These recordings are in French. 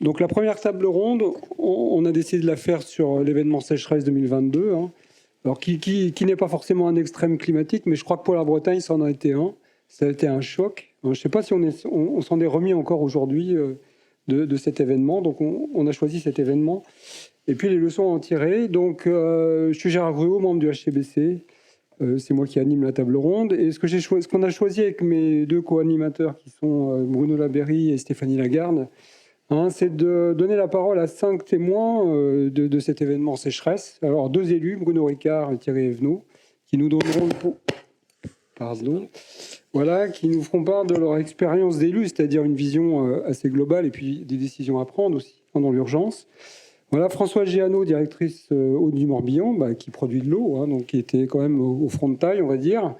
Donc la première table ronde, on a décidé de la faire sur l'événement sécheresse 2022, hein. Alors qui n'est pas forcément un extrême climatique, mais je crois que pour la Bretagne, ça en a été un. Ça a été un choc. Je ne sais pas si on s'en est remis encore aujourd'hui de cet événement. Donc on a choisi cet événement. Et puis les leçons à en tirer. Donc je suis Gérard Gruau, membre du HCBC. C'est moi qui anime la table ronde. Et ce qu'on a choisi avec mes deux co-animateurs, qui sont Bruno Labeyrie et Stéphanie Lagarde, hein, c'est de donner la parole à 5 témoins de cet événement sécheresse. Alors, 2 élus, Bruno Ricard et Thierry Evenot, qui nous donneront voilà, qui nous feront part de leur expérience d'élus, c'est-à-dire une vision assez globale et puis des décisions à prendre aussi pendant l'urgence. Voilà, Françoise Géano, directrice Eau du Morbihan, qui produit de l'eau, hein, donc qui était quand même au front de taille, on va dire,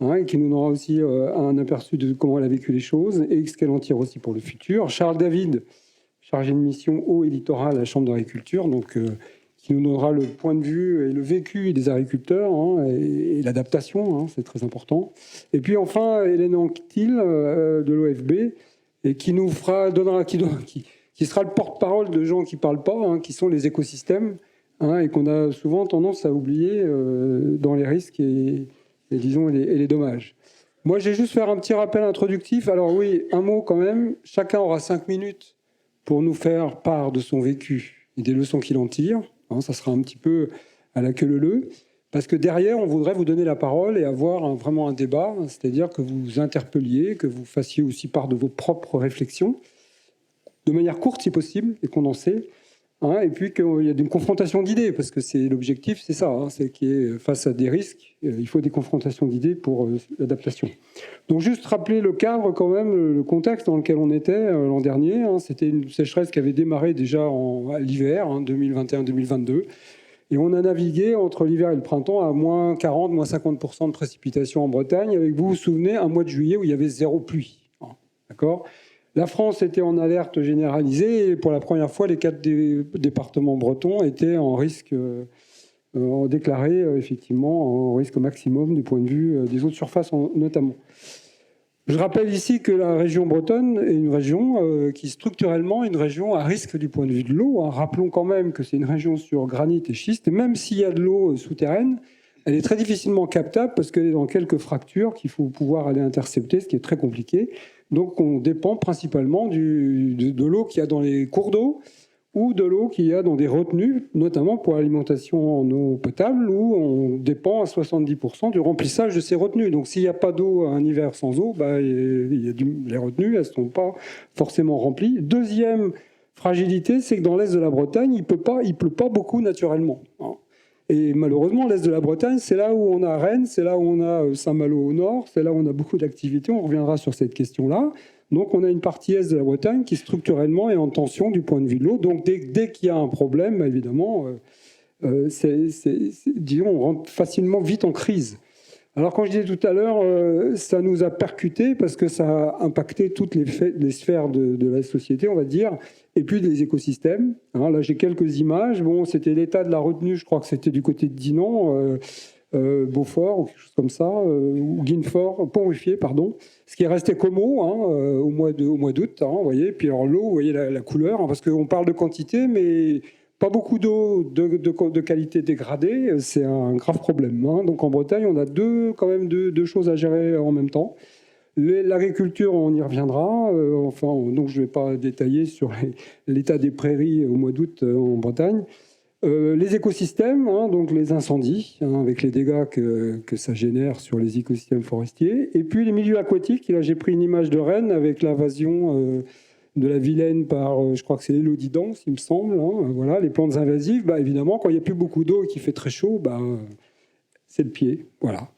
hein, et qui nous donnera aussi un aperçu de comment elle a vécu les choses et ce qu'elle en tire aussi pour le futur. Charles David, chargé de mission eau et littoral à la Chambre d'agriculture, donc qui nous donnera le point de vue et le vécu des agriculteurs, hein, et l'adaptation, hein, c'est très important. Et puis enfin, Hélène Anctil de l'OFB, et qui nous qui sera le porte-parole de gens qui ne parlent pas, hein, qui sont les écosystèmes, hein, et qu'on a souvent tendance à oublier dans les risques et disons, et les dommages. Moi, je vais juste faire un petit rappel introductif. Alors oui, un mot quand même. Chacun aura 5 minutes pour nous faire part de son vécu et des leçons qu'il en tire. Hein, ça sera un petit peu à la queue leu-leu. Parce que derrière, on voudrait vous donner la parole et avoir vraiment un débat, c'est-à-dire que vous vous interpelliez, que vous fassiez aussi part de vos propres réflexions, de manière courte si possible et condensée, hein, et puis qu'il y a une confrontation d'idées, parce que c'est l'objectif, c'est ça, hein, c'est qu'il y ait, face à des risques, il faut des confrontations d'idées pour l'adaptation. Donc juste rappeler le cadre quand même, le contexte dans lequel on était l'an dernier, hein, c'était une sécheresse qui avait démarré déjà à l'hiver, hein, 2021-2022, et on a navigué entre l'hiver et le printemps à moins 40, moins 50% de précipitations en Bretagne, avec, vous vous souvenez, un mois de juillet où il y avait 0 pluie, hein, d'accord ? La France était en alerte généralisée et pour la première fois, les 4 départements bretons étaient en risque déclaré effectivement en risque maximum du point de vue des eaux de surface notamment. Je rappelle ici que la région bretonne est une région qui structurellement est une région à risque du point de vue de l'eau, hein. Rappelons quand même que c'est une région sur granit et schiste, et même s'il y a de l'eau souterraine, elle est très difficilement captable parce qu'elle est dans quelques fractures qu'il faut pouvoir aller intercepter, ce qui est très compliqué. Donc on dépend principalement de l'eau qu'il y a dans les cours d'eau ou de l'eau qu'il y a dans des retenues, notamment pour l'alimentation en eau potable, où on dépend à 70% du remplissage de ces retenues. Donc s'il n'y a pas d'eau un hiver sans eau, les retenues, elles ne sont pas forcément remplies. Deuxième fragilité, c'est que dans l'est de la Bretagne, il pleut pas beaucoup naturellement, hein. Et malheureusement, l'est de la Bretagne, c'est là où on a Rennes, c'est là où on a Saint-Malo au nord, c'est là où on a beaucoup d'activités. On reviendra sur cette question-là. Donc on a une partie est de la Bretagne qui structurellement est en tension du point de vue de l'eau. Donc dès qu'il y a un problème, évidemment, disons, on rentre facilement vite en crise. Alors quand je disais tout à l'heure, ça nous a percuté parce que ça a impacté toutes les sphères de la société, on va dire, et puis des écosystèmes. Hein, là j'ai quelques images. Bon, c'était l'état de la retenue, je crois que c'était du côté de Dinan, Beaufort ou quelque chose comme ça, ou Guinefort, Pont-Ruffier, pardon, ce qui est resté comme eau, hein, au mois d'août, hein, vous voyez. Puis alors l'eau, vous voyez la couleur, hein, parce qu'on parle de quantité, mais pas beaucoup d'eau de qualité dégradée, c'est un grave problème, hein. Donc en Bretagne, on a deux choses à gérer en même temps. L'agriculture, on y reviendra. Donc je ne vais pas détailler sur l'état des prairies au mois d'août en Bretagne. Les écosystèmes, hein, donc les incendies, hein, avec les dégâts que ça génère sur les écosystèmes forestiers. Et puis les milieux aquatiques. Et là, j'ai pris une image de Rennes avec l'invasion de la Vilaine par, je crois que c'est l'Élodie Danse, il me semble. Hein, voilà, les plantes invasives, évidemment, quand il n'y a plus beaucoup d'eau et qu'il fait très chaud, c'est le pied. Voilà.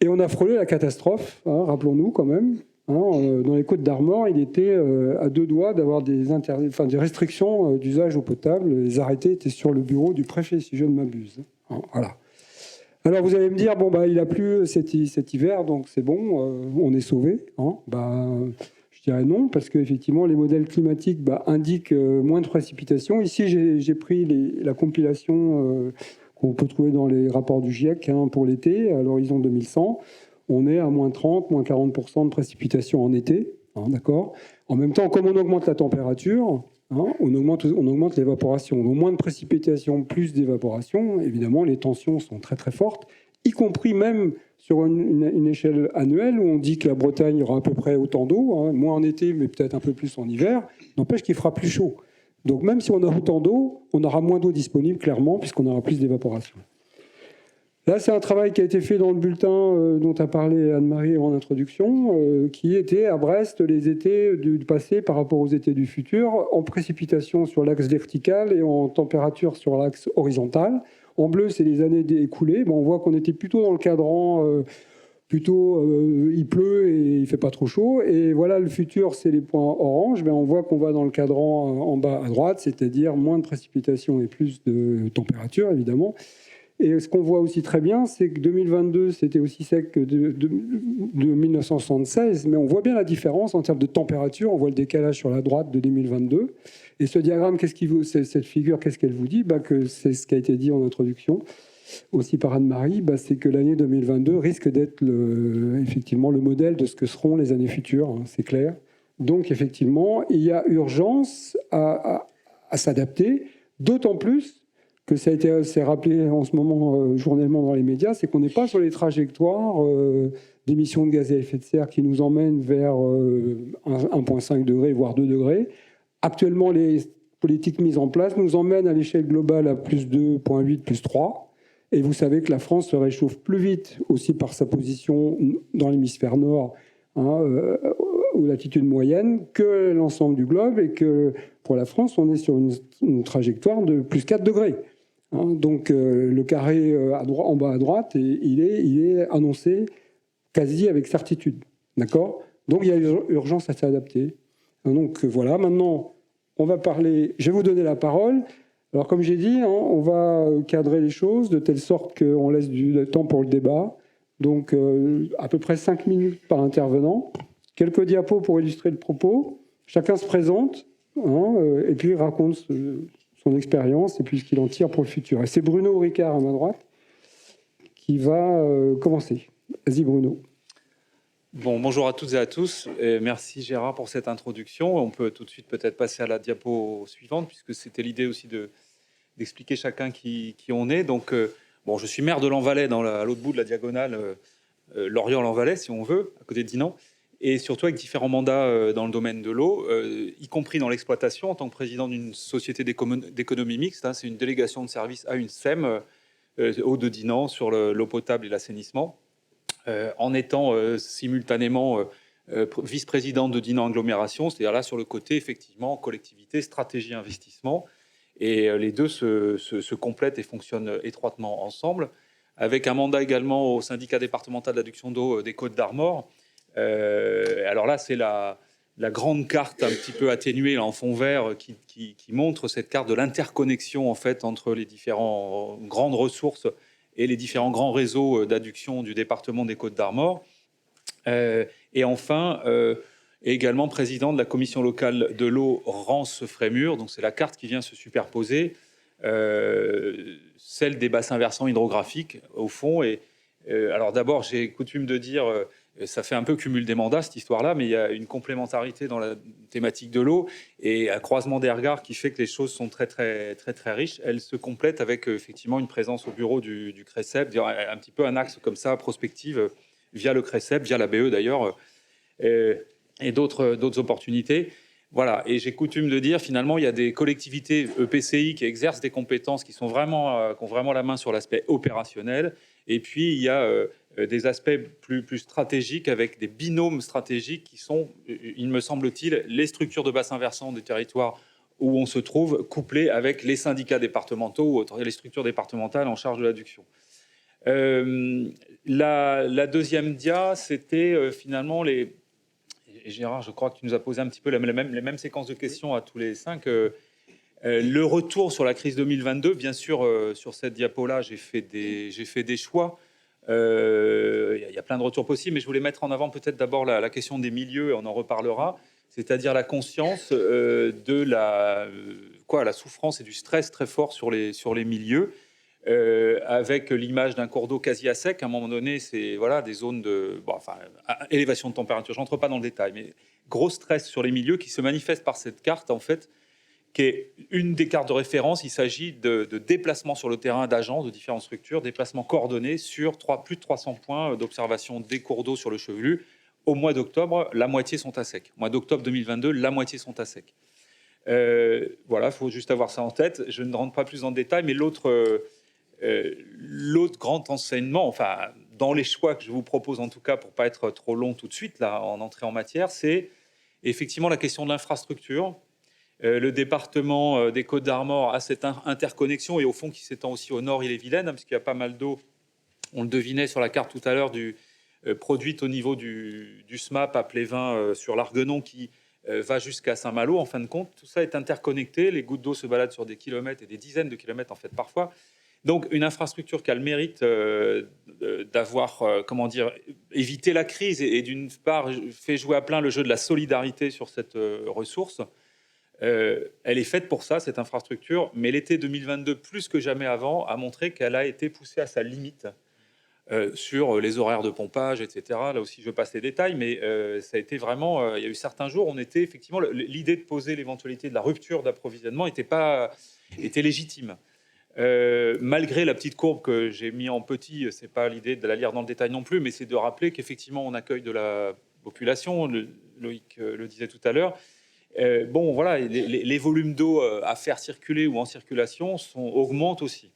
Et on a frôlé la catastrophe, hein, rappelons-nous quand même. Hein, dans les Côtes d'Armor, il était à 2 doigts d'avoir des restrictions d'usage eau potable. Les arrêtés étaient sur le bureau du préfet, si je ne m'abuse. Hein, voilà. Alors vous allez me dire, il a plu cet hiver, donc c'est bon, on est sauvé. Hein, je dirais non, parce qu'effectivement, les modèles climatiques indiquent moins de précipitations. Ici, j'ai pris la compilation qu'on peut trouver dans les rapports du GIEC, hein, pour l'été, à l'horizon 2100. On est à moins 30, moins 40% de précipitations en été, hein, d'accord. En même temps, comme on augmente la température, hein, on augmente l'évaporation. Donc moins de précipitations, plus d'évaporation, évidemment, les tensions sont très très fortes, y compris même sur une échelle annuelle où on dit que la Bretagne aura à peu près autant d'eau, hein, moins en été, mais peut-être un peu plus en hiver, n'empêche qu'il fera plus chaud. Donc même si on a autant d'eau, on aura moins d'eau disponible, clairement, puisqu'on aura plus d'évaporation. Là, c'est un travail qui a été fait dans le bulletin dont a parlé Anne-Marie en introduction, qui était à Brest les étés du passé par rapport aux étés du futur, en précipitation sur l'axe vertical et en température sur l'axe horizontal. En bleu, c'est les années écoulées. Bon, on voit qu'on était plutôt dans le cadran, il pleut et il ne fait pas trop chaud. Et voilà, le futur, c'est les points orange. Ben, on voit qu'on va dans le cadran en bas à droite, c'est-à-dire moins de précipitation et plus de température, évidemment. Et ce qu'on voit aussi très bien, c'est que 2022, c'était aussi sec que de 1976, mais on voit bien la différence en termes de température. On voit le décalage sur la droite de 2022. Et ce diagramme, cette figure, qu'est-ce qu'elle vous dit? Que c'est ce qui a été dit en introduction, aussi par Anne-Marie, c'est que l'année 2022 risque d'être effectivement le modèle de ce que seront les années futures, hein, c'est clair. Donc effectivement, il y a urgence à s'adapter, d'autant plus que c'est rappelé en ce moment journellement dans les médias, c'est qu'on n'est pas sur les trajectoires d'émissions de gaz à effet de serre qui nous emmènent vers 1,5 degré, voire 2 degrés. Actuellement, les politiques mises en place nous emmènent à l'échelle globale à plus 2,8, plus 3. Et vous savez que la France se réchauffe plus vite aussi par sa position dans l'hémisphère nord, hein, aux latitudes moyennes, que l'ensemble du globe, et que pour la France, on est sur une trajectoire de plus 4 degrés. Hein, donc le carré en bas à droite, il est annoncé quasi avec certitude. D'accord? Donc il y a urgence à s'adapter. Donc voilà, maintenant, on va parler. Je vais vous donner la parole. Alors comme j'ai dit, hein, on va cadrer les choses de telle sorte qu'on laisse du temps pour le débat. Donc à peu près 5 minutes par intervenant. Quelques diapos pour illustrer le propos. Chacun se présente, hein, et puis raconte son expérience et puis ce qu'il en tire pour le futur. Et c'est Bruno Ricard à ma droite qui va commencer. Vas-y Bruno. Bon, bonjour à toutes et à tous. Et merci Gérard pour cette introduction. On peut tout de suite peut-être passer à la diapo suivante, puisque c'était l'idée aussi d'expliquer chacun qui on est. Donc, bon, je suis maire de Lanvalet, à l'autre bout de la diagonale, Lorient-Lanvalet, si on veut, à côté de Dinan, et surtout avec différents mandats dans le domaine de l'eau, y compris dans l'exploitation, en tant que président d'une société d'économie mixte. Hein, c'est une délégation de service à une SEM, eau de Dinan, sur l'eau potable et l'assainissement. En étant simultanément vice-président de Dinan Agglomération, c'est-à-dire là sur le côté effectivement collectivité, stratégie, investissement, et les deux se complètent et fonctionnent étroitement ensemble, avec un mandat également au syndicat départemental d'adduction d'eau des Côtes-d'Armor. Alors là, c'est la grande carte un petit peu atténuée là, en fond vert qui montre cette carte de l'interconnexion en fait entre les différentes grandes ressources et les différents grands réseaux d'adduction du département des Côtes-d'Armor. Et enfin, également président de la commission locale de l'eau Rance-Frémur. Donc c'est la carte qui vient se superposer, celle des bassins versants hydrographiques au fond. Et alors d'abord, j'ai coutume de dire, ça fait un peu cumul des mandats cette histoire-là, mais il y a une complémentarité dans la thématique de l'eau et un croisement des regards qui fait que les choses sont très très très très riches. Elles se complètent avec effectivement une présence au bureau du CRECEP, un petit peu un axe comme ça prospective via le CRECEP, via la BE d'ailleurs, et d'autres opportunités. Voilà, et j'ai coutume de dire, finalement, il y a des collectivités EPCI qui exercent des compétences qui ont vraiment la main sur l'aspect opérationnel, et puis il y a des aspects plus stratégiques avec des binômes stratégiques qui sont, il me semble-t-il, les structures de bassin versant des territoires où on se trouve, couplées avec les syndicats départementaux ou les structures départementales en charge de l'adduction. La deuxième dia, c'était finalement les... Et Gérard, je crois que tu nous as posé un petit peu les mêmes séquences de questions à tous les cinq. Le retour sur la crise 2022, bien sûr, sur cette diapo-là, j'ai fait des choix. Il y a plein de retours possibles, mais je voulais mettre en avant peut-être d'abord la question des milieux, et on en reparlera, c'est-à-dire la conscience de la souffrance et du stress très fort sur les milieux. avec l'image d'un cours d'eau quasi à sec. À un moment donné, c'est voilà, des zones de élévation de température. Je rentre pas dans le détail, mais gros stress sur les milieux qui se manifeste par cette carte, en fait, qui est une des cartes de référence. Il s'agit de déplacements sur le terrain d'agents de différentes structures, déplacements coordonnés sur plus de 300 points d'observation des cours d'eau sur le Chevelu. Au mois d'octobre, la moitié sont à sec. Au mois d'octobre 2022, la moitié sont à sec. Voilà, il faut juste avoir ça en tête. Je ne rentre pas plus dans le détail, mais l'autre grand enseignement, enfin, dans les choix que je vous propose en tout cas, pour ne pas être trop long tout de suite, là, en entrée en matière, c'est effectivement la question de l'infrastructure. Le département des Côtes-d'Armor a cette interconnexion et au fond qui s'étend aussi au nord Ille-et-Vilaine, parce qu'il y a pas mal d'eau, on le devinait sur la carte tout à l'heure, produite au niveau du SMAP à Plévin sur l'Arguenon qui va jusqu'à Saint-Malo. En fin de compte, tout ça est interconnecté, les gouttes d'eau se baladent sur des kilomètres et des dizaines de kilomètres en fait parfois. Donc une infrastructure qui a le mérite d'avoir, évité la crise et d'une part fait jouer à plein le jeu de la solidarité sur cette ressource. Elle est faite pour ça, cette infrastructure, mais l'été 2022, plus que jamais avant, a montré qu'elle a été poussée à sa limite sur les horaires de pompage, etc. Là aussi, je passe les détails, mais ça a été vraiment... il y a eu certains jours, on était effectivement... L'idée de poser l'éventualité de la rupture d'approvisionnement était légitime. Malgré la petite courbe que j'ai mis en petit, c'est pas l'idée de la lire dans le détail non plus, mais c'est de rappeler qu'effectivement, on accueille de la population, Loïc le disait tout à l'heure. Bon, voilà, les volumes d'eau à faire circuler ou en circulation augmentent aussi.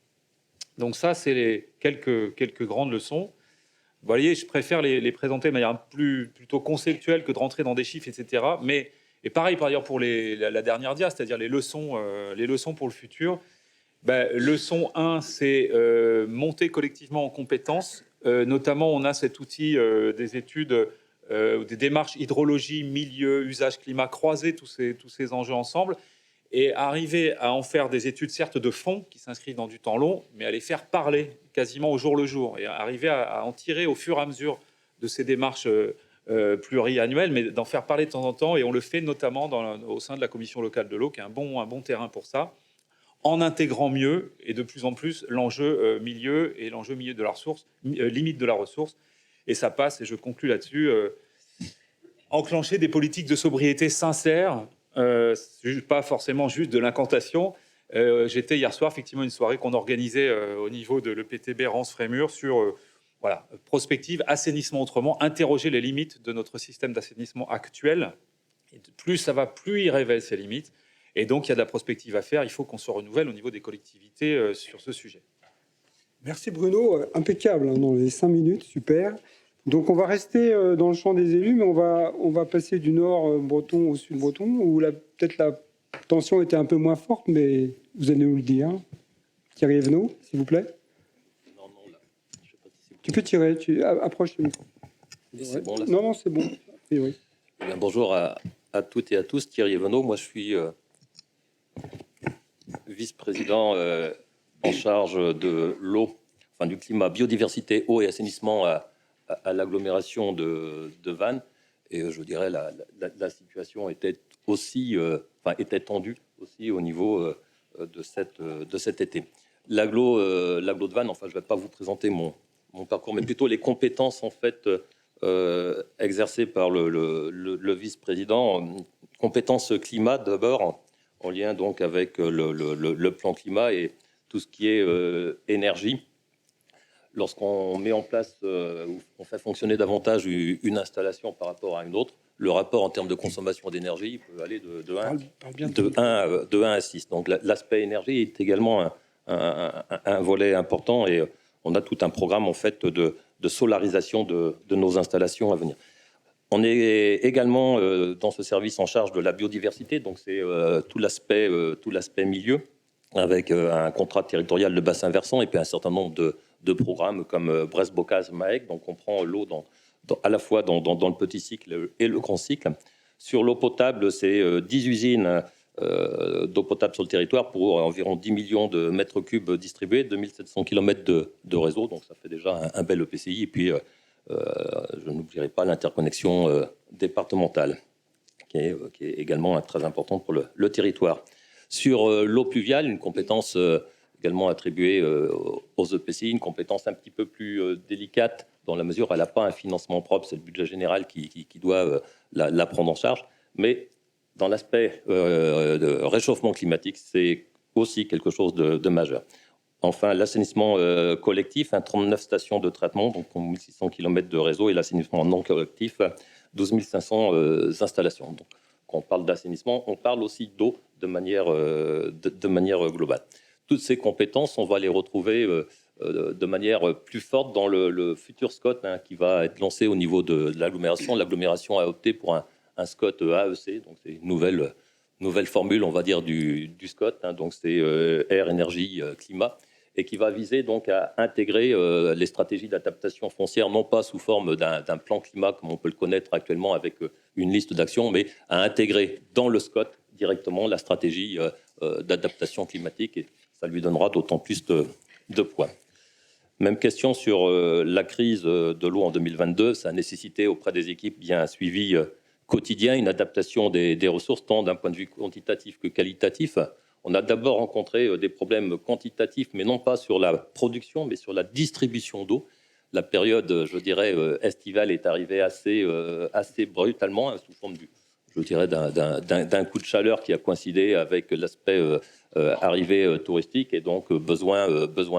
Donc ça, c'est les quelques grandes leçons. Vous voyez, je préfère les présenter de manière plutôt conceptuelle que de rentrer dans des chiffres, etc. Et pareil, par ailleurs, pour la dernière dia, c'est-à-dire les leçons pour le futur. Leçon 1, c'est monter collectivement en compétences. Notamment, on a cet outil des études... des démarches hydrologie, milieu, usage, climat, croiser tous ces enjeux ensemble et arriver à en faire des études certes de fond qui s'inscrivent dans du temps long, mais à les faire parler quasiment au jour le jour et arriver à en tirer au fur et à mesure de ces démarches pluriannuelles, mais d'en faire parler de temps en temps. Et on le fait notamment au sein de la commission locale de l'eau, qui est un bon terrain pour ça, en intégrant mieux et de plus en plus l'enjeu milieu et l'enjeu milieu de la ressource, limite de la ressource. Et ça passe, et je conclus là-dessus, enclencher des politiques de sobriété sincères, pas forcément juste de l'incantation. J'étais hier soir, effectivement, une soirée qu'on organisait au niveau de l'EPTB Rance-Frémur sur prospective, assainissement autrement, interroger les limites de notre système d'assainissement actuel. Et plus ça va, plus il révèle ses limites. Et donc, il y a de la prospective à faire. Il faut qu'on se renouvelle au niveau des collectivités sur ce sujet. Merci Bruno, impeccable hein, dans les 5 minutes, super. Donc on va rester dans le champ des élus, mais on va passer du nord breton au sud breton, où peut-être la tension était un peu moins forte, mais vous allez nous le dire. Thierry Evenot, s'il vous plaît. Non, là. Je sais pas si tu peux tirer, approche le micro. C'est bon, là. Non, c'est bon. Oui. Bien, bonjour à toutes et à tous. Thierry Evenot, moi je suis vice-président en charge de l'eau, enfin du climat, biodiversité, eau et assainissement à l'agglomération de Vannes. Et je dirais la situation était aussi, était tendue aussi au niveau de cet été. L'agglo de Vannes, enfin je ne vais pas vous présenter mon parcours, mais plutôt les compétences en fait exercées par le vice-président. Compétences climat d'abord, en lien donc avec le plan climat et tout ce qui est énergie. Lorsqu'on met en place, on fait fonctionner davantage une installation par rapport à une autre, le rapport en termes de consommation d'énergie peut aller de 1 à 6. Donc l'aspect énergie est également un volet important et on a tout un programme en fait de solarisation de nos installations à venir. On est également dans ce service en charge de la biodiversité, donc c'est tout l'aspect milieu, avec un contrat territorial de bassin versant et puis un certain nombre de programmes comme Brest-Bocaz-Maec, donc on prend l'eau à la fois dans le petit cycle et le grand cycle. Sur l'eau potable, c'est 10 usines d'eau potable sur le territoire pour environ 10 millions de mètres cubes distribués, 2700 km de réseau, donc ça fait déjà un bel EPCI. Et puis, je n'oublierai pas l'interconnexion départementale, qui est également très importante pour le territoire. Sur l'eau pluviale, une compétence également attribuée aux EPCI, une compétence un petit peu plus délicate dans la mesure où elle n'a pas un financement propre, c'est le budget général qui doit la prendre en charge. Mais dans l'aspect de réchauffement climatique, c'est aussi quelque chose de majeur. Enfin, l'assainissement collectif, 39 stations de traitement, donc 1600 km de réseau, et l'assainissement non collectif, 12 500 installations. Donc, quand on parle d'assainissement, on parle aussi d'eau de manière globale. Toutes ces compétences, on va les retrouver de manière plus forte dans le futur SCOT qui va être lancé au niveau de l'agglomération. L'agglomération a opté pour un SCOT AEC, donc c'est une nouvelle formule, on va dire, du SCOT, donc c'est air, énergie, climat, et qui va viser donc à intégrer les stratégies d'adaptation foncière, non pas sous forme d'un plan climat comme on peut le connaître actuellement avec une liste d'actions, mais à intégrer dans le SCOT directement la stratégie d'adaptation climatique, et ça lui donnera d'autant plus de poids. Même question sur la crise de l'eau en 2022, ça a nécessité auprès des équipes bien un suivi quotidien, une adaptation des ressources, tant d'un point de vue quantitatif que qualitatif. On a d'abord rencontré des problèmes quantitatifs, mais non pas sur la production, mais sur la distribution d'eau. La période, je dirais, estivale est arrivée assez brutalement, sous forme d'un coup de chaleur qui a coïncidé avec l'aspect arrivée touristique, et donc besoin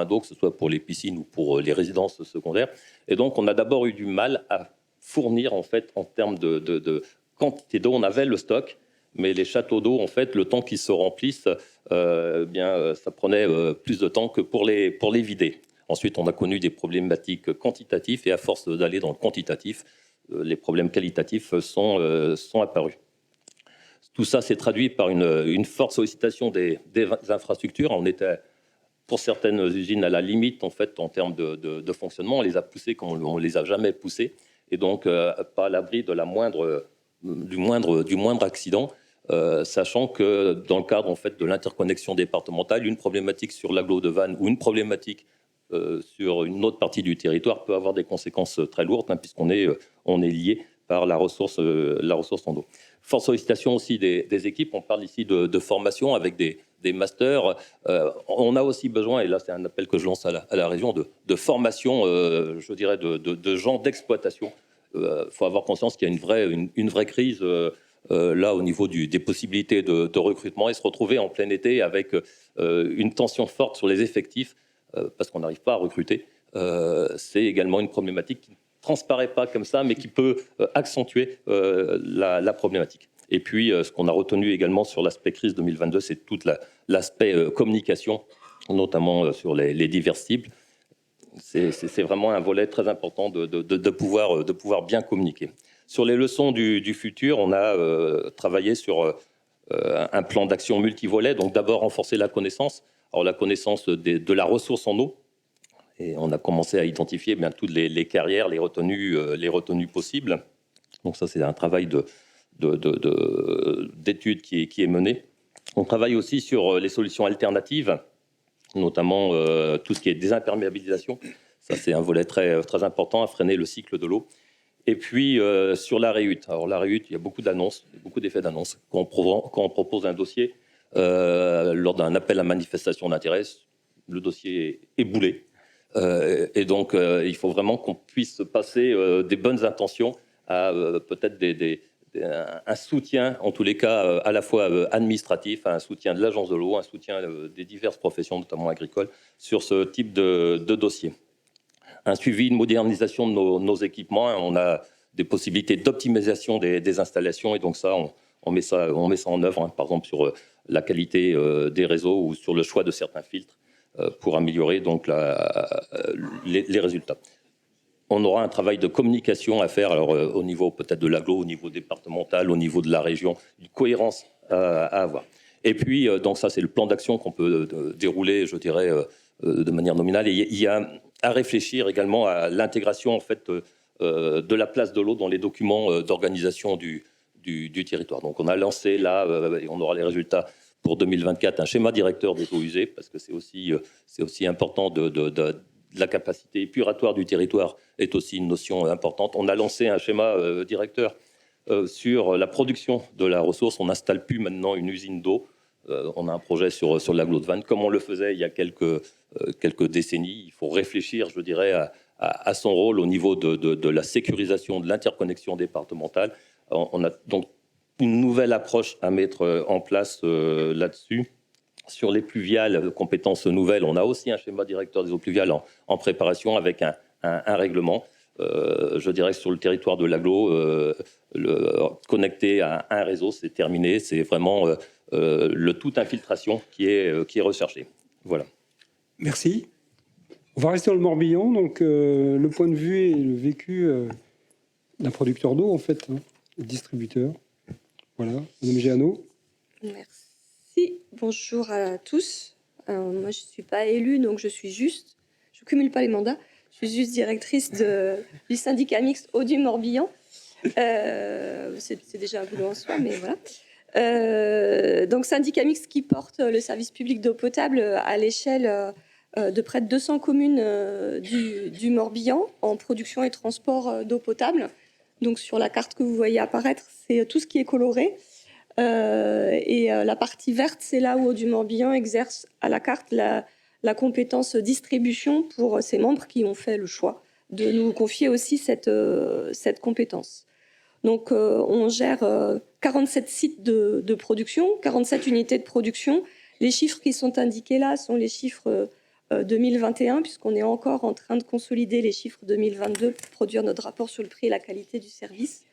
d'eau, que ce soit pour les piscines ou pour les résidences secondaires. Et donc, on a d'abord eu du mal à fournir, en fait, en termes de quantité d'eau. On avait le stock, mais les châteaux d'eau, en fait, le temps qu'ils se remplissent, ça prenait plus de temps que pour les vider. Ensuite, on a connu des problématiques quantitatives, et à force d'aller dans le quantitatif, les problèmes qualitatifs sont apparus. Tout ça s'est traduit par une forte sollicitation des infrastructures. On était, pour certaines usines, à la limite, en fait, en termes de fonctionnement. On les a poussées comme on ne les a jamais poussées, et donc pas à l'abri de du moindre accident. Sachant que dans le cadre, en fait, de l'interconnexion départementale, une problématique sur l'agglo de Vannes ou une problématique sur une autre partie du territoire peut avoir des conséquences très lourdes, puisqu'on est lié par la ressource en eau. Forte sollicitation aussi des équipes. On parle ici de formation avec des masters. On a aussi besoin, et là c'est un appel que je lance à la région, de formation, je dirais, de gens d'exploitation. Faut avoir conscience qu'il y a une vraie crise là au niveau des possibilités de recrutement, et se retrouver en plein été avec une tension forte sur les effectifs parce qu'on n'arrive pas à recruter. C'est également une problématique qui ne transparaît pas comme ça, mais qui peut accentuer la problématique. Et puis, ce qu'on a retenu également sur l'aspect crise 2022, c'est tout l'aspect communication, notamment sur les diverses cibles. C'est vraiment un volet très important de pouvoir bien communiquer. Sur les leçons du futur, on a travaillé sur un plan d'action multivolet. Donc d'abord renforcer la connaissance. Alors la connaissance de la ressource en eau. Et on a commencé à identifier bien toutes les carrières, les retenues possibles. Donc ça, c'est un travail d'étude qui est mené. On travaille aussi sur les solutions alternatives, notamment tout ce qui est désimperméabilisation. Ça, c'est un volet très, très important à freiner le cycle de l'eau. Et puis, sur la réhute. Alors, la réhute, il y a beaucoup d'annonces, beaucoup d'effets d'annonce. Quand on propose un dossier, lors d'un appel à manifestation d'intérêt, le dossier est boulé. Et donc, il faut vraiment qu'on puisse passer des bonnes intentions à peut-être un soutien, en tous les cas, à la fois administratif, un soutien de l'agence de l'eau, un soutien des diverses professions, notamment agricoles, sur ce type de dossier. Un suivi, une modernisation de nos équipements. On a des possibilités d'optimisation des installations, et donc ça, on met ça en œuvre, par exemple sur la qualité des réseaux ou sur le choix de certains filtres pour améliorer donc les résultats. On aura un travail de communication à faire, alors au niveau peut-être de l'agglo, au niveau départemental, au niveau de la région, une cohérence à avoir. Et puis, donc ça, c'est le plan d'action qu'on peut dérouler, je dirais, de manière nominale. Et il y a à réfléchir également à l'intégration, en fait, de la place de l'eau dans les documents d'organisation du territoire. Donc, on a lancé là, et on aura les résultats pour 2024, un schéma directeur des eaux usées, parce que c'est aussi important la capacité épuratoire du territoire est aussi une notion importante. On a lancé un schéma directeur sur la production de la ressource. On n'installe plus maintenant une usine d'eau on a un projet sur l'agglo de Vannes, comme on le faisait il y a quelques décennies. Il faut réfléchir, je dirais, à son rôle au niveau de la sécurisation, de l'interconnexion départementale. On a donc une nouvelle approche à mettre en place là-dessus. Sur les pluviales, compétences nouvelles, on a aussi un schéma directeur des eaux pluviales en préparation avec un règlement. Je dirais que sur le territoire de l'agglo, connecté à un réseau, c'est terminé. C'est vraiment le tout infiltration qui est recherché. Voilà. Merci. On va rester dans le Morbihan. Donc, le point de vue et le vécu d'un producteur d'eau, en fait, distributeur. Voilà, Madame Géano. Merci. Bonjour à tous. Moi, je ne suis pas élue, donc je ne cumule pas les mandats. Je suis juste directrice du syndicat mixte Eau du Morbihan. C'est déjà un boulot en soi, mais voilà. Donc, syndicat mixte qui porte le service public d'eau potable à l'échelle de près de 200 communes du Morbihan en production et transport d'eau potable. Donc, sur la carte que vous voyez apparaître, c'est tout ce qui est coloré. Et la partie verte, c'est là où Eau du Morbihan exerce à la carte la compétence distribution pour ses membres qui ont fait le choix de nous confier aussi cette compétence. Donc, on gère 47 sites de production, 47 unités de production. Les chiffres qui sont indiqués là sont les chiffres 2021, puisqu'on est encore en train de consolider les chiffres 2022 pour produire notre rapport sur le prix et la qualité du service,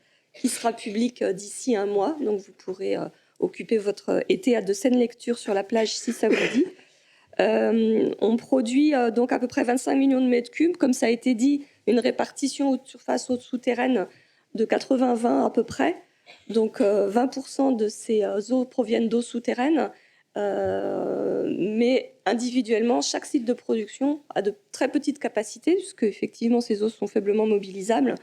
qui sera public d'ici un mois. Donc, vous pourrez occuper votre été de saine lecture sur la plage si ça vous dit. On produit donc à peu près 25 millions de mètres cubes. Comme ça a été dit, une répartition haute surface, haute souterraine de 80-20 à peu près. Donc, 20% de ces eaux proviennent d'eau souterraine. Mais individuellement, chaque site de production a de très petites capacités, puisque effectivement, ces eaux sont faiblement mobilisables.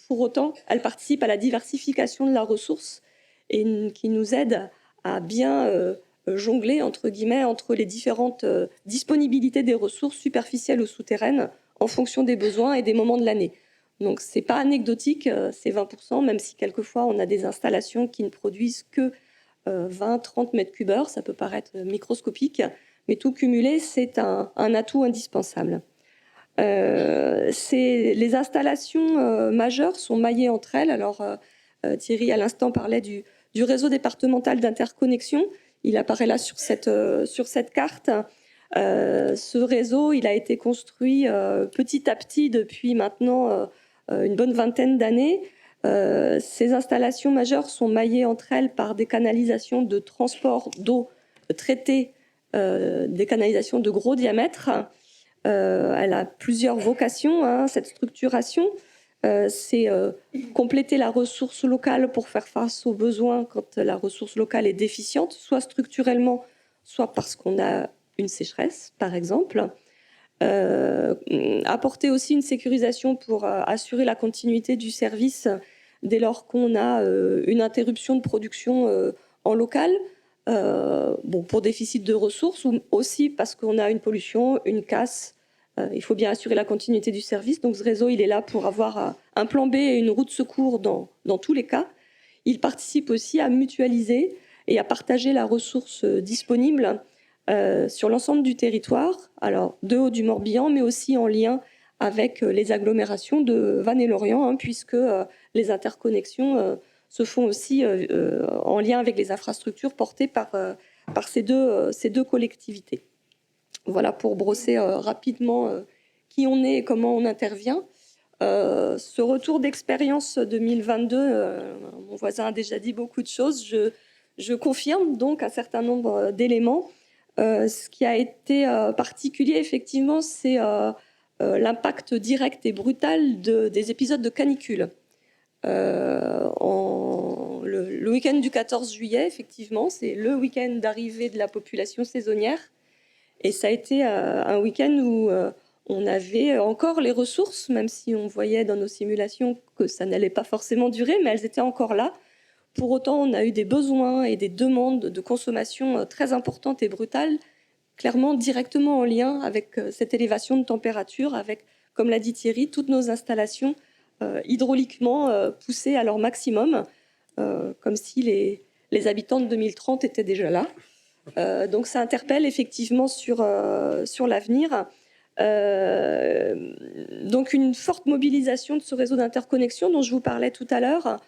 Pour autant, elles participent à la diversification de la ressource et qui nous aide à bien jongler, entre guillemets, entre les différentes disponibilités des ressources superficielles ou souterraines en fonction des besoins et des moments de l'année. Donc, ce n'est pas anecdotique, c'est 20%, même si quelquefois on a des installations qui ne produisent que 20-30 mètres cubes heure. Ça peut paraître microscopique, mais tout cumulé, c'est un atout indispensable. Les installations majeures sont maillées entre elles. Alors, Thierry, à l'instant, parlait du réseau départemental d'interconnexion. Il apparaît là sur cette carte. Ce réseau, il a été construit petit à petit depuis maintenant une bonne vingtaine d'années. Ces installations majeures sont maillées entre elles par des canalisations de transport d'eau traitée, des canalisations de gros diamètre. Elle a plusieurs vocations, cette structuration. C'est compléter la ressource locale pour faire face aux besoins quand la ressource locale est déficiente, soit structurellement, soit parce qu'on a une sécheresse, par exemple. Apporter aussi une sécurisation pour assurer la continuité du service dès lors qu'on a une interruption de production en local, pour déficit de ressources, ou aussi parce qu'on a une pollution, une casse. Il faut bien assurer la continuité du service. Donc, ce réseau, il est là pour avoir un plan B et une roue de secours dans tous les cas. Il participe aussi à mutualiser et à partager la ressource disponible sur l'ensemble du territoire, alors de Haut du Morbihan, mais aussi en lien avec les agglomérations de Vannes et Lorient, puisque les interconnexions se font aussi en lien avec les infrastructures portées par ces deux collectivités. Voilà pour brosser rapidement qui on est et comment on intervient. Ce retour d'expérience 2022, mon voisin a déjà dit beaucoup de choses. Je confirme donc un certain nombre d'éléments. Ce qui a été particulier, effectivement, c'est l'impact direct et brutal des épisodes de canicule. Le week-end du 14 juillet, effectivement, c'est le week-end d'arrivée de la population saisonnière. Et ça a été un week-end où on avait encore les ressources, même si on voyait dans nos simulations que ça n'allait pas forcément durer, mais elles étaient encore là. Pour autant, on a eu des besoins et des demandes de consommation très importantes et brutales, clairement directement en lien avec cette élévation de température, avec, comme l'a dit Thierry, toutes nos installations hydrauliquement poussées à leur maximum, comme si les habitants de 2030 étaient déjà là. Donc ça interpelle effectivement sur l'avenir. Donc une forte mobilisation de ce réseau d'interconnexion dont je vous parlais tout à l'heure,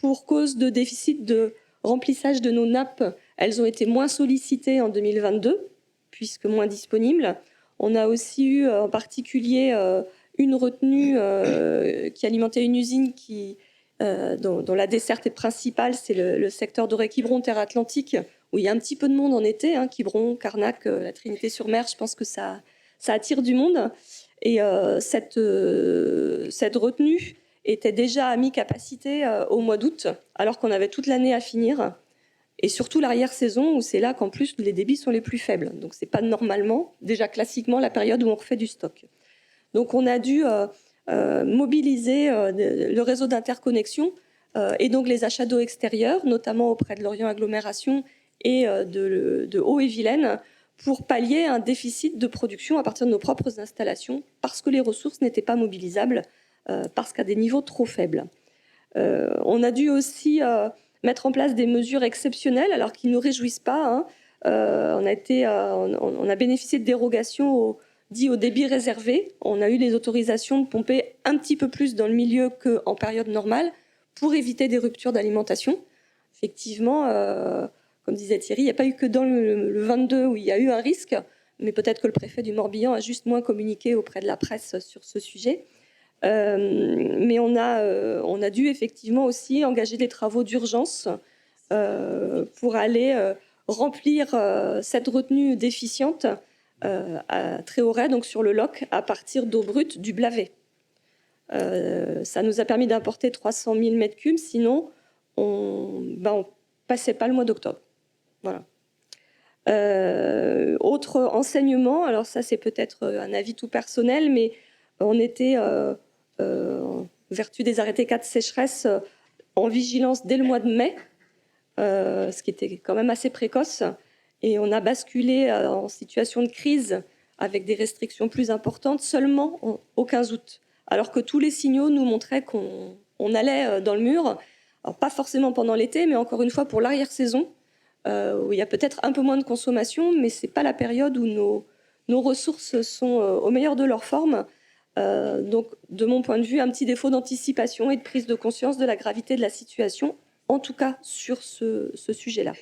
pour cause de déficit de remplissage de nos nappes. Elles ont été moins sollicitées en 2022, puisque moins disponibles. On a aussi eu en particulier une retenue qui alimentait une usine dont la desserte est principale, c'est le secteur d'Orée-Quiberon, Terre Atlantique, où il y a un petit peu de monde en été, Quiberon, Carnac, la Trinité-sur-Mer, je pense que ça attire du monde. Et cette retenue était déjà à mi-capacité au mois d'août, alors qu'on avait toute l'année à finir. Et surtout l'arrière-saison, où c'est là qu'en plus les débits sont les plus faibles. Donc c'est pas normalement, déjà classiquement, la période où on refait du stock. Donc on a dû mobiliser le réseau d'interconnexion et donc les achats d'eau extérieure, notamment auprès de Lorient Agglomération et de Haut-et-Vilaine, pour pallier un déficit de production à partir de nos propres installations, parce que les ressources n'étaient pas mobilisables, parce qu'à des niveaux trop faibles. On a dû aussi mettre en place des mesures exceptionnelles, alors qui ne nous réjouissent pas. On a bénéficié de dérogations dit au débit réservé. On a eu les autorisations de pomper un petit peu plus dans le milieu qu'en période normale pour éviter des ruptures d'alimentation. Effectivement, comme disait Thierry, il n'y a pas eu que dans le 22 où il y a eu un risque, mais peut-être que le préfet du Morbihan a juste moins communiqué auprès de la presse sur ce sujet. Mais on a dû effectivement aussi engager des travaux d'urgence pour aller remplir cette retenue déficiente à très haut ray, donc sur le loc, à partir d'eau brute du Blavet. Ça nous a permis d'importer 300 000 m3, sinon on passait pas le mois d'octobre. Voilà. Autre enseignement, alors ça c'est peut-être un avis tout personnel, mais on était en vertu des arrêtés 4 sécheresse en vigilance dès le mois de mai, ce qui était quand même assez précoce, et on a basculé en situation de crise avec des restrictions plus importantes seulement au 15 août, alors que tous les signaux nous montraient qu'on allait dans le mur, alors pas forcément pendant l'été, mais encore une fois pour l'arrière-saison, où il y a peut-être un peu moins de consommation, mais ce n'est pas la période où nos ressources sont au meilleur de leur forme. Donc, de mon point de vue, un petit défaut d'anticipation et de prise de conscience de la gravité de la situation, en tout cas sur ce sujet-là.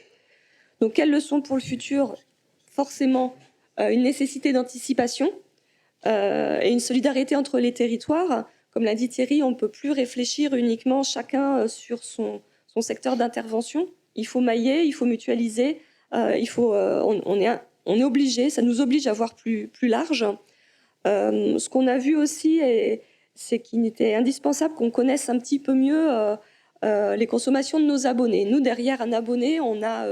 Donc, quelles leçons pour le futur? Forcément, une nécessité d'anticipation et une solidarité entre les territoires. Comme l'a dit Thierry, on ne peut plus réfléchir uniquement chacun sur son secteur d'intervention. Il faut mailler, il faut mutualiser, on est obligé, ça nous oblige à voir plus large. Ce qu'on a vu aussi, c'est qu'il était indispensable qu'on connaisse un petit peu mieux les consommations de nos abonnés. Nous, derrière un abonné, on a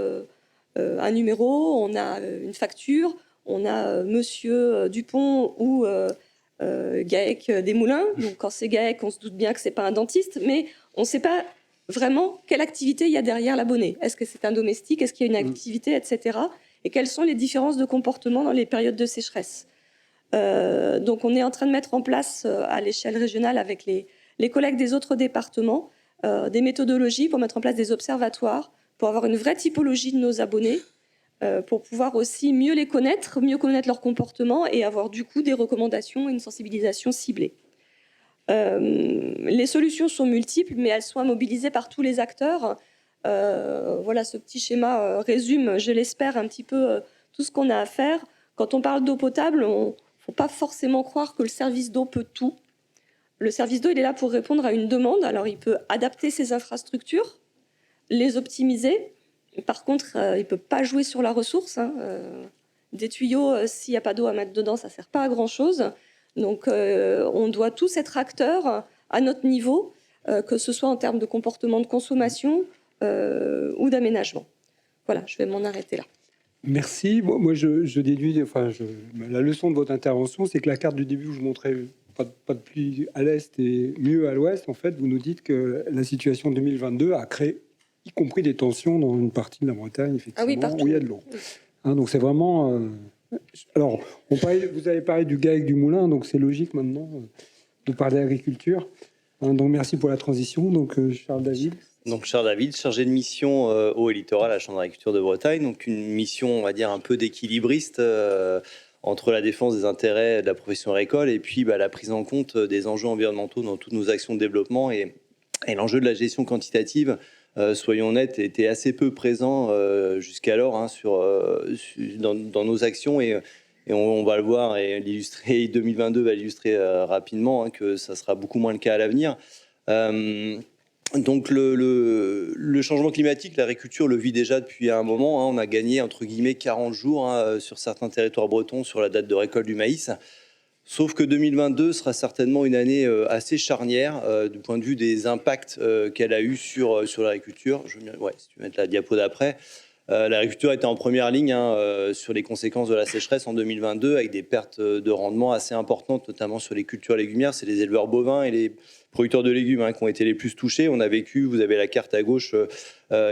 un numéro, on a une facture, on a Monsieur Dupont ou Gaëc Desmoulins. Donc, quand c'est Gaëc, on se doute bien que c'est pas un dentiste, mais on ne sait pas vraiment quelle activité il y a derrière l'abonné. Est-ce que c'est un domestique? Est-ce qu'il y a une activité, etc. Et quelles sont les différences de comportement dans les périodes de sécheresse? Donc, on est en train de mettre en place à l'échelle régionale avec les collègues des autres départements des méthodologies pour mettre en place des observatoires, pour avoir une vraie typologie de nos abonnés, pour pouvoir aussi mieux les connaître, mieux connaître leur comportement et avoir du coup des recommandations et une sensibilisation ciblée. Les solutions sont multiples, mais elles sont mobilisées par tous les acteurs. Voilà, ce petit schéma résume, je l'espère, un petit peu tout ce qu'on a à faire. Quand on parle d'eau potable, il ne faut pas forcément croire que le service d'eau peut tout. Le service d'eau, il est là pour répondre à une demande. Alors, il peut adapter ses infrastructures, les optimiser. Par contre, il ne peut pas jouer sur la ressource. Des tuyaux, s'il n'y a pas d'eau à mettre dedans, ça ne sert pas à grand-chose. Donc, on doit tous être acteurs à notre niveau, que ce soit en termes de comportement de consommation ou d'aménagement. Voilà, je vais m'en arrêter là. Merci. Moi, je déduis, la leçon de votre intervention, c'est que la carte du début où je montrais pas de pluie à l'est et mieux à l'ouest, en fait, vous nous dites que la situation 2022 a créé, y compris des tensions dans une partie de la Bretagne, effectivement, où il y a de l'eau. Donc c'est vraiment... Alors, vous avez parlé du GAEC du Moulin, donc c'est logique maintenant de parler d'agriculture. Donc merci pour la transition. Donc Charles David. Donc, Charles David, chargé de mission eau et littoral à la Chambre d'agriculture de Bretagne. Donc, une mission, on va dire, un peu d'équilibriste entre la défense des intérêts de la profession agricole et puis la prise en compte des enjeux environnementaux dans toutes nos actions de développement. Et l'enjeu de la gestion quantitative, soyons honnêtes, était assez peu présent jusqu'alors dans nos actions. Et on va le voir et l'illustrer, 2022 va l'illustrer rapidement, que ça sera beaucoup moins le cas à l'avenir. Donc le changement climatique, l'agriculture le vit déjà depuis un moment. On a gagné entre guillemets 40 jours sur certains territoires bretons sur la date de récolte du maïs. Sauf que 2022 sera certainement une année assez charnière du point de vue des impacts qu'elle a eu sur l'agriculture. Si tu veux mettre la diapo d'après. L'agriculture était en première ligne sur les conséquences de la sécheresse en 2022 avec des pertes de rendement assez importantes, notamment sur les cultures légumières. C'est les éleveurs bovins et les producteurs de légumes qui ont été les plus touchés. On a vécu, vous avez la carte à gauche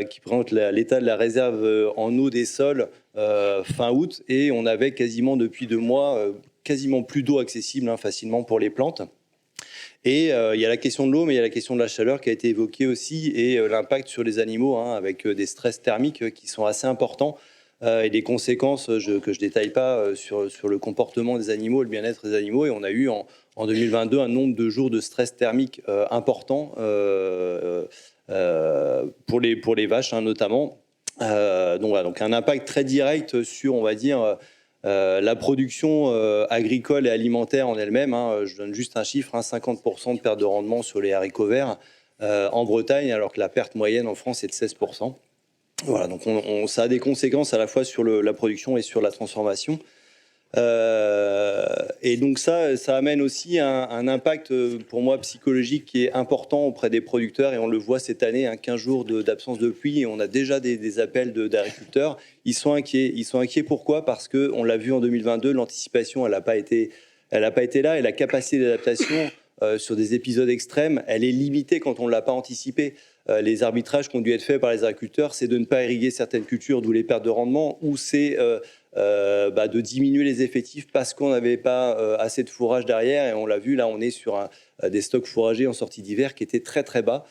qui présente l'état de la réserve en eau des sols fin août, et on avait quasiment depuis 2 mois quasiment plus d'eau accessible facilement pour les plantes. Et il y a la question de l'eau, mais il y a la question de la chaleur qui a été évoquée aussi, et l'impact sur les animaux avec des stress thermiques qui sont assez importants et des conséquences que je détaille pas sur le comportement des animaux, le bien-être des animaux. Et on a eu en 2022 un nombre de jours de stress thermique important pour les vaches notamment. Donc un impact très direct sur, on va dire, la production agricole et alimentaire en elle-même. Je donne juste un chiffre, 50% de perte de rendement sur les haricots verts en Bretagne, alors que la perte moyenne en France est de 16%. Voilà, donc ça a des conséquences à la fois sur la production et sur la transformation. Et donc ça amène aussi un impact pour moi psychologique qui est important auprès des producteurs, et on le voit cette année, 15 jours d'absence de pluie, et on a déjà des appels d'agriculteurs. Ils sont inquiets. Pourquoi ? Parce qu'on l'a vu en 2022, l'anticipation elle n'a pas été là, et la capacité d'adaptation sur des épisodes extrêmes, elle est limitée quand on ne l'a pas anticipé. Les arbitrages qui ont dû être faits par les agriculteurs, c'est de ne pas irriguer certaines cultures, d'où les pertes de rendement, ou c'est de diminuer les effectifs parce qu'on n'avait pas assez de fourrage derrière. Et on l'a vu, là, on est sur des stocks fourragers en sortie d'hiver qui étaient très, très bas.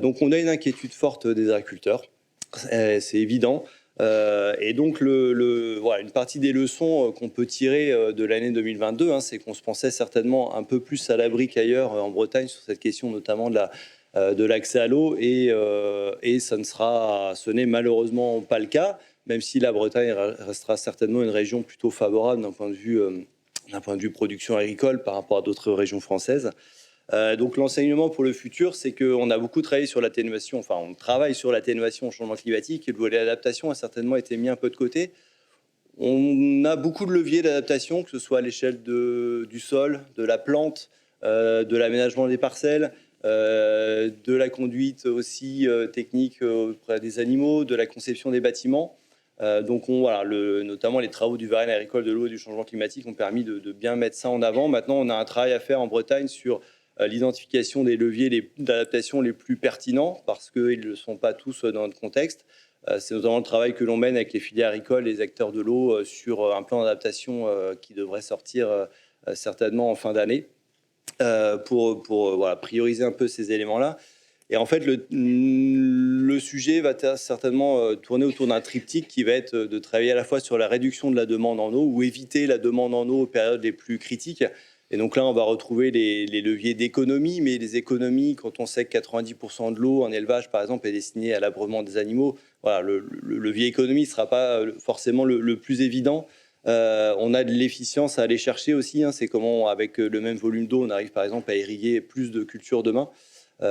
Donc, on a une inquiétude forte des agriculteurs. C'est évident. Et donc, une partie des leçons qu'on peut tirer de l'année 2022, c'est qu'on se pensait certainement un peu plus à l'abri qu'ailleurs en Bretagne sur cette question notamment de l'accès à l'eau, et ce n'est malheureusement pas le cas, même si la Bretagne restera certainement une région plutôt favorable d'un point de vue production agricole par rapport à d'autres régions françaises. Donc l'enseignement pour le futur, c'est qu'on a beaucoup travaillé sur l'atténuation, on travaille sur l'atténuation au changement climatique, et le volet adaptation a certainement été mis un peu de côté. On a beaucoup de leviers d'adaptation, que ce soit à l'échelle du sol, de la plante, de l'aménagement des parcelles, de la conduite aussi technique auprès des animaux, de la conception des bâtiments. Notamment les travaux du Varenne agricole de l'eau et du changement climatique ont permis de bien mettre ça en avant. Maintenant, on a un travail à faire en Bretagne sur l'identification des leviers d'adaptation les plus pertinents, parce qu'ils ne le sont pas tous dans notre contexte. C'est notamment le travail que l'on mène avec les filières agricoles, les acteurs de l'eau, sur un plan d'adaptation qui devrait sortir certainement en fin d'année, pour prioriser un peu ces éléments-là. Et en fait, le sujet va certainement tourner autour d'un triptyque qui va être de travailler à la fois sur la réduction de la demande en eau, ou éviter la demande en eau aux périodes les plus critiques. Et donc là, on va retrouver les leviers d'économie, mais les économies, quand on sait que 90% de l'eau en élevage, par exemple, est destinée à l'abreuvement des animaux, le levier économie ne sera pas forcément le plus évident. On a de l'efficience à aller chercher aussi. C'est comment, avec le même volume d'eau, on arrive par exemple à irriguer plus de cultures demain.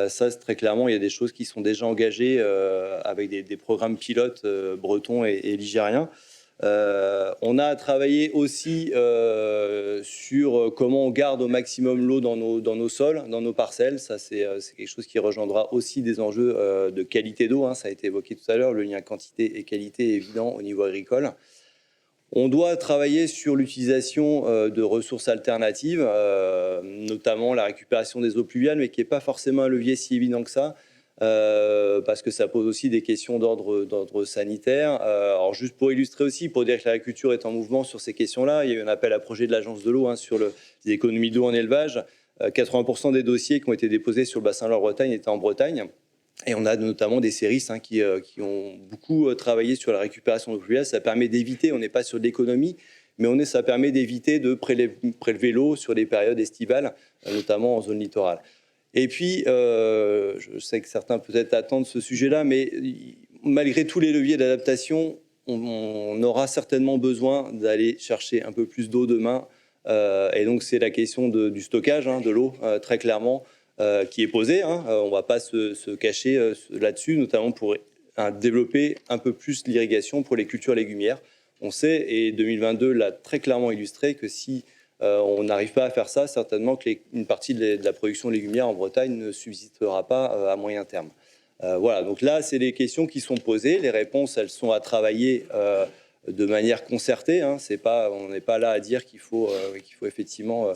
Ça, très clairement, il y a des choses qui sont déjà engagées avec des programmes pilotes bretons et ligériens. On a travaillé aussi sur comment on garde au maximum l'eau dans nos sols, dans nos parcelles. Ça, c'est quelque chose qui rejoindra aussi des enjeux de qualité d'eau. Ça a été évoqué tout à l'heure. Le lien quantité et qualité est évident au niveau agricole. On doit travailler sur l'utilisation de ressources alternatives, notamment la récupération des eaux pluviales, mais qui n'est pas forcément un levier si évident que ça, parce que ça pose aussi des questions d'ordre sanitaire. Alors juste pour illustrer aussi, pour dire que l'agriculture est en mouvement sur ces questions-là, il y a eu un appel à projet de l'Agence de l'eau sur les économies d'eau en élevage. 80% des dossiers qui ont été déposés sur le bassin Loire-Bretagne étaient en Bretagne. Et on a notamment des séristes qui ont beaucoup travaillé sur la récupération d'eau pluviale. Ça permet d'éviter, on n'est pas sur l'économie, mais ça permet d'éviter de prélever l'eau sur les périodes estivales, notamment en zone littorale. Et puis, je sais que certains peut-être attendent ce sujet-là, mais malgré tous les leviers d'adaptation, on aura certainement besoin d'aller chercher un peu plus d'eau demain. Et donc, c'est la question du stockage de l'eau, très clairement, qui est posée. On ne va pas se cacher là-dessus, notamment pour développer un peu plus l'irrigation pour les cultures légumières. On sait, et 2022 l'a très clairement illustré, que si on n'arrive pas à faire ça, certainement qu'une partie de la production légumière en Bretagne ne subsistera pas à moyen terme. Voilà, donc là, c'est des questions qui sont posées. Les réponses, elles sont à travailler de manière concertée. On n'est pas là à dire qu'il faut effectivement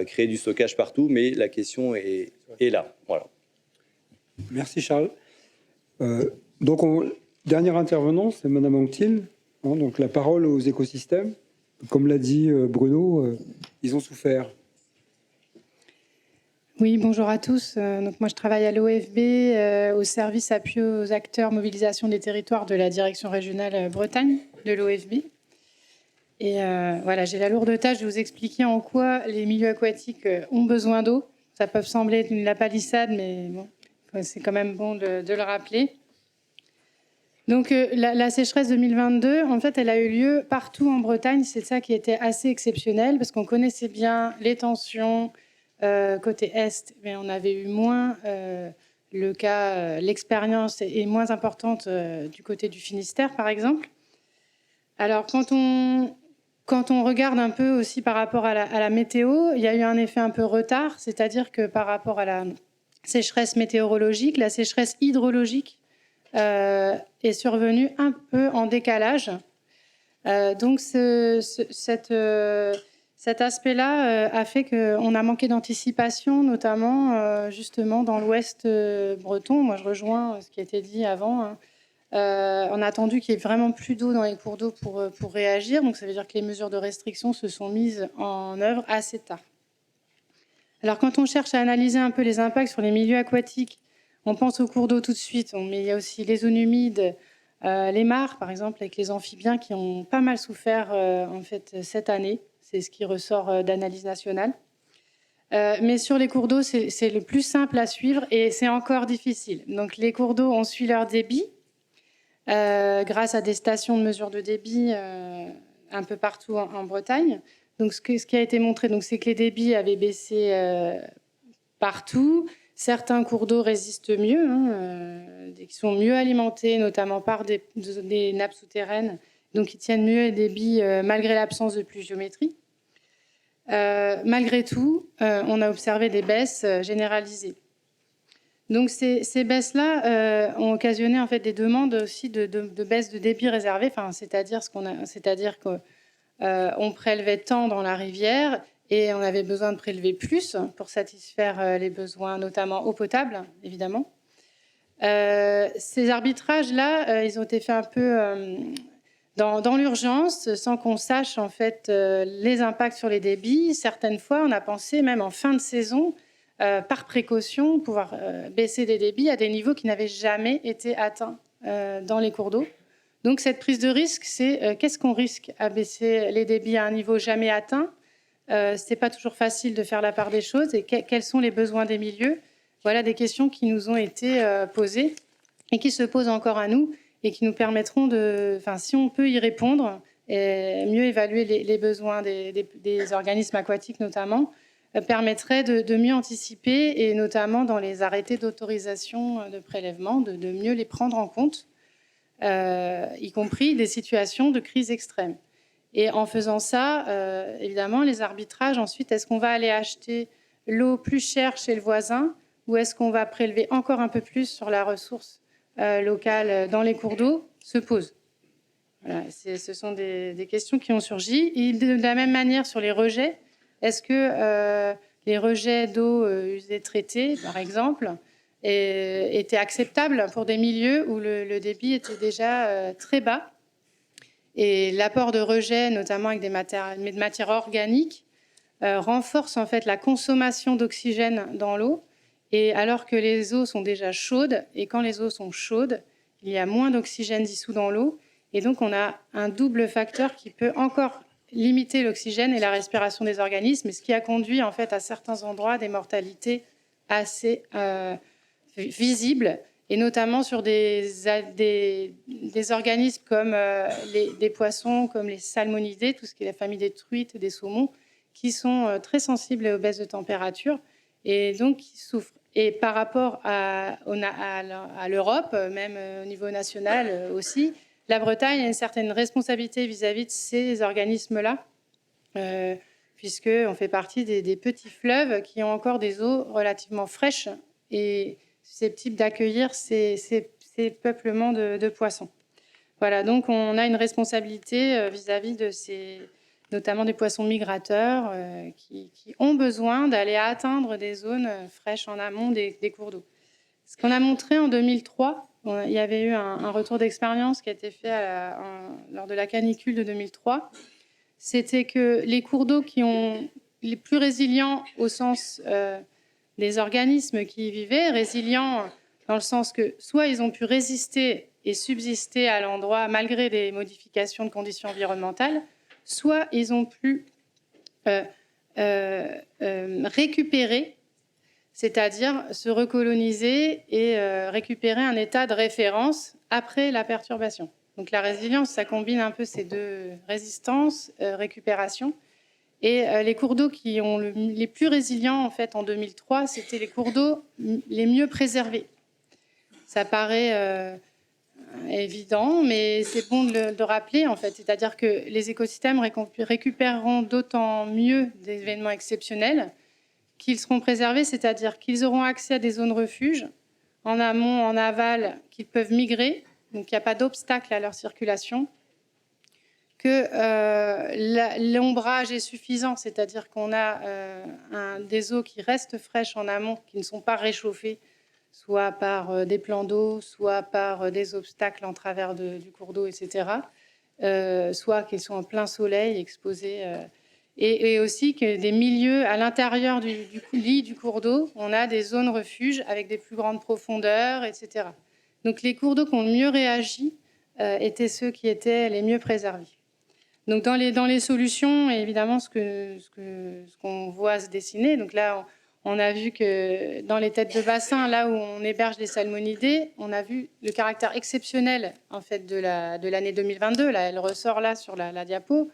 créer du stockage partout, mais la question est là. Voilà. Merci Charles. Donc, dernier intervenant, c'est Madame Anctil. Donc la parole aux écosystèmes. Comme l'a dit Bruno, ils ont souffert. Oui, bonjour à tous. Donc moi, je travaille à l'OFB, au service appui aux acteurs mobilisation des territoires de la direction régionale Bretagne de l'OFB. Et voilà, j'ai la lourde tâche de vous expliquer en quoi les milieux aquatiques ont besoin d'eau. Ça peut sembler être la palissade, mais bon, c'est quand même bon de le rappeler. Donc la sécheresse 2022, en fait, elle a eu lieu partout en Bretagne. C'est ça qui était assez exceptionnel, parce qu'on connaissait bien les tensions côté Est, mais on avait eu moins l'expérience est moins importante du côté du Finistère, par exemple. Alors, quand on regarde un peu aussi par rapport à la météo, il y a eu un effet un peu retard, c'est-à-dire que par rapport à la sécheresse météorologique, la sécheresse hydrologique est survenue un peu en décalage. Donc, cet aspect-là a fait qu'on a manqué d'anticipation, notamment justement dans l'ouest breton. Moi, je rejoins ce qui a été dit avant. On a attendu qu'il n'y ait vraiment plus d'eau dans les cours d'eau pour réagir. Donc, ça veut dire que les mesures de restriction se sont mises en œuvre assez tard. Alors, quand on cherche à analyser un peu les impacts sur les milieux aquatiques, on pense aux cours d'eau tout de suite, mais il y a aussi les zones humides, les mares, par exemple, avec les amphibiens qui ont pas mal souffert en fait, cette année. C'est ce qui ressort d'analyse nationale. Mais sur les cours d'eau, c'est le plus simple à suivre et c'est encore difficile. Donc, les cours d'eau, on suit leur débit grâce à des stations de mesure de débit un peu partout en Bretagne. Donc, ce qui a été montré, c'est que les débits avaient baissé partout. Certains cours d'eau résistent mieux, qui sont mieux alimentés, notamment par des nappes souterraines, donc ils tiennent mieux les débits malgré l'absence de pluviométrie. Malgré tout, on a observé des baisses généralisées. Donc ces baisses-là ont occasionné en fait des demandes aussi de baisse de débit réservé, c'est-à-dire qu'on prélevait tant dans la rivière et on avait besoin de prélever plus pour satisfaire les besoins, notamment eau potable, évidemment. Ces arbitrages-là, ils ont été faits un peu dans l'urgence, sans qu'on sache en fait les impacts sur les débits. Certaines fois, on a pensé même en fin de saison, par précaution, pouvoir baisser des débits à des niveaux qui n'avaient jamais été atteints dans les cours d'eau. Donc cette prise de risque, c'est qu'est-ce qu'on risque à baisser les débits à un niveau jamais atteint. C'est pas toujours facile de faire la part des choses et quels sont les besoins des milieux. Voilà des questions qui nous ont été posées et qui se posent encore à nous et qui nous permettront si on peut y répondre, et mieux évaluer les besoins des organismes aquatiques notamment, permettrait de mieux anticiper et notamment dans les arrêtés d'autorisation de prélèvement, de mieux les prendre en compte, y compris des situations de crise extrême. Et en faisant ça, évidemment, les arbitrages, ensuite, est-ce qu'on va aller acheter l'eau plus chère chez le voisin ou est-ce qu'on va prélever encore un peu plus sur la ressource locale dans les cours d'eau se posent. Voilà, ce sont des questions qui ont surgi. Et de la même manière, sur les rejets, est-ce que les rejets d'eau usée traitée, par exemple, étaient acceptables pour des milieux où le débit était déjà très bas? Et l'apport de rejet, notamment avec des matières organiques, renforce en fait la consommation d'oxygène dans l'eau et alors que les eaux sont déjà chaudes, et quand les eaux sont chaudes, il y a moins d'oxygène dissous dans l'eau, et donc on a un double facteur qui peut encore limiter l'oxygène et la respiration des organismes, ce qui a conduit en fait à certains endroits des mortalités assez visibles, et notamment sur des organismes comme des poissons, comme les salmonidés, tout ce qui est la famille des truites et des saumons, qui sont très sensibles aux baisses de température et donc qui souffrent. Et par rapport à l'Europe, même au niveau national aussi, la Bretagne a une certaine responsabilité vis-à-vis de ces organismes-là, puisqu'on fait partie des petits fleuves qui ont encore des eaux relativement fraîches et susceptibles d'accueillir ces peuplements de poissons. Voilà, donc on a une responsabilité vis-à-vis de notamment des poissons migrateurs qui ont besoin d'aller atteindre des zones fraîches en amont des cours d'eau. Ce qu'on a montré en 2003, il y avait eu un retour d'expérience qui a été fait lors de la canicule de 2003, c'était que les cours d'eau qui ont les plus résilients au sens des organismes qui y vivaient, résilients dans le sens que soit ils ont pu résister et subsister à l'endroit malgré des modifications de conditions environnementales, soit ils ont pu récupérer, c'est-à-dire se recoloniser et récupérer un état de référence après la perturbation. Donc la résilience, ça combine un peu ces deux résistances, récupération. Et les cours d'eau qui ont les plus résilients en fait en 2003, c'était les cours d'eau les mieux préservés. Ça paraît évident, mais c'est bon de le rappeler en fait. C'est-à-dire que les écosystèmes récupéreront d'autant mieux des événements exceptionnels qu'ils seront préservés, c'est-à-dire qu'ils auront accès à des zones refuges en amont, en aval, qu'ils peuvent migrer, donc il n'y a pas d'obstacle à leur circulation, que l'ombrage est suffisant, c'est-à-dire qu'on a des eaux qui restent fraîches en amont, qui ne sont pas réchauffées, soit par des plans d'eau, soit par des obstacles en travers du cours d'eau, etc., soit qu'ils sont en plein soleil, exposés, et aussi que des milieux à l'intérieur du lit du cours d'eau, on a des zones refuges avec des plus grandes profondeurs, etc. Donc les cours d'eau qui ont le mieux réagi étaient ceux qui étaient les mieux préservés. Donc dans les solutions, évidemment, ce qu'on voit se dessiner, donc là, on a vu que dans les têtes de bassin, là où on héberge les salmonidés, on a vu le caractère exceptionnel en fait de l'année 2022. Là, elle ressort là sur la diapo.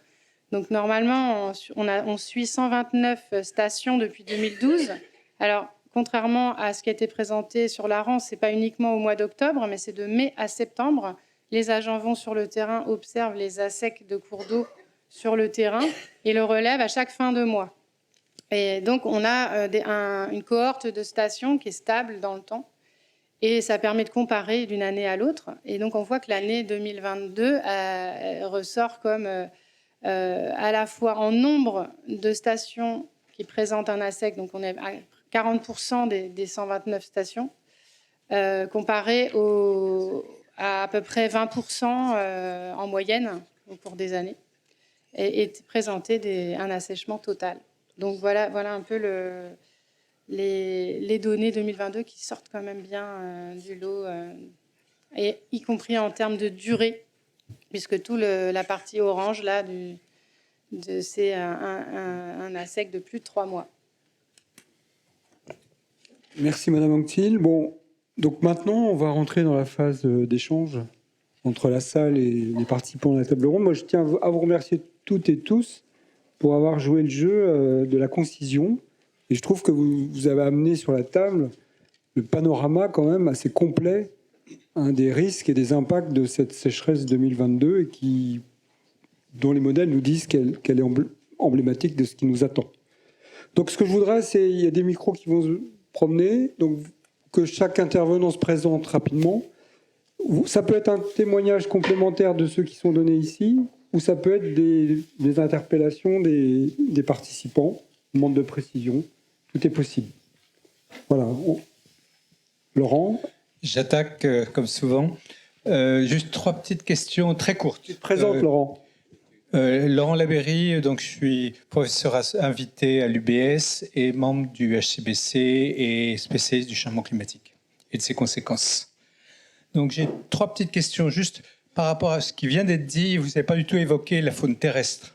Donc normalement, on suit 129 stations depuis 2012. Alors, contrairement à ce qui a été présenté sur la Rance, c'est pas uniquement au mois d'octobre, mais c'est de mai à septembre. Les agents vont sur le terrain, observent les assecs de cours d'eau sur le terrain et le relèvent à chaque fin de mois. Et donc, on a une cohorte de stations qui est stable dans le temps et ça permet de comparer d'une année à l'autre. Et donc, on voit que l'année 2022 ressort comme à la fois en nombre de stations qui présentent un ASEC, donc on est à 40% des 129 stations, comparé à peu près 20% en moyenne au cours des années, et présenter un assèchement total. Donc voilà un peu les données 2022 qui sortent quand même bien du lot, et y compris en termes de durée, puisque toute la partie orange là, c'est un ASEC de plus de 3 mois. Merci Madame Anctil. Bon, donc maintenant, on va rentrer dans la phase d'échange entre la salle et les participants de la table ronde. Moi, je tiens à vous remercier toutes et tous pour avoir joué le jeu de la concision. Et je trouve que vous avez amené sur la table le panorama quand même assez complet des risques et des impacts de cette sécheresse 2022 et dont les modèles nous disent qu'elle est emblématique de ce qui nous attend. Donc ce que je voudrais, c'est il y a des micros qui vont se promener, donc que chaque intervenant se présente rapidement. Ça peut être un témoignage complémentaire de ceux qui sont donnés ici, ou ça peut être des interpellations des participants, demande de précision. Tout est possible. Voilà. Laurent ? J'attaque comme souvent. Juste 3 petites questions très courtes. Tu te présentes, Laurent. Laurent Labéry, donc je suis professeur invité à l'UBS et membre du HCBC et spécialiste du changement climatique et de ses conséquences. Donc j'ai 3 petites questions juste par rapport à ce qui vient d'être dit. Vous n'avez pas du tout évoqué la faune terrestre.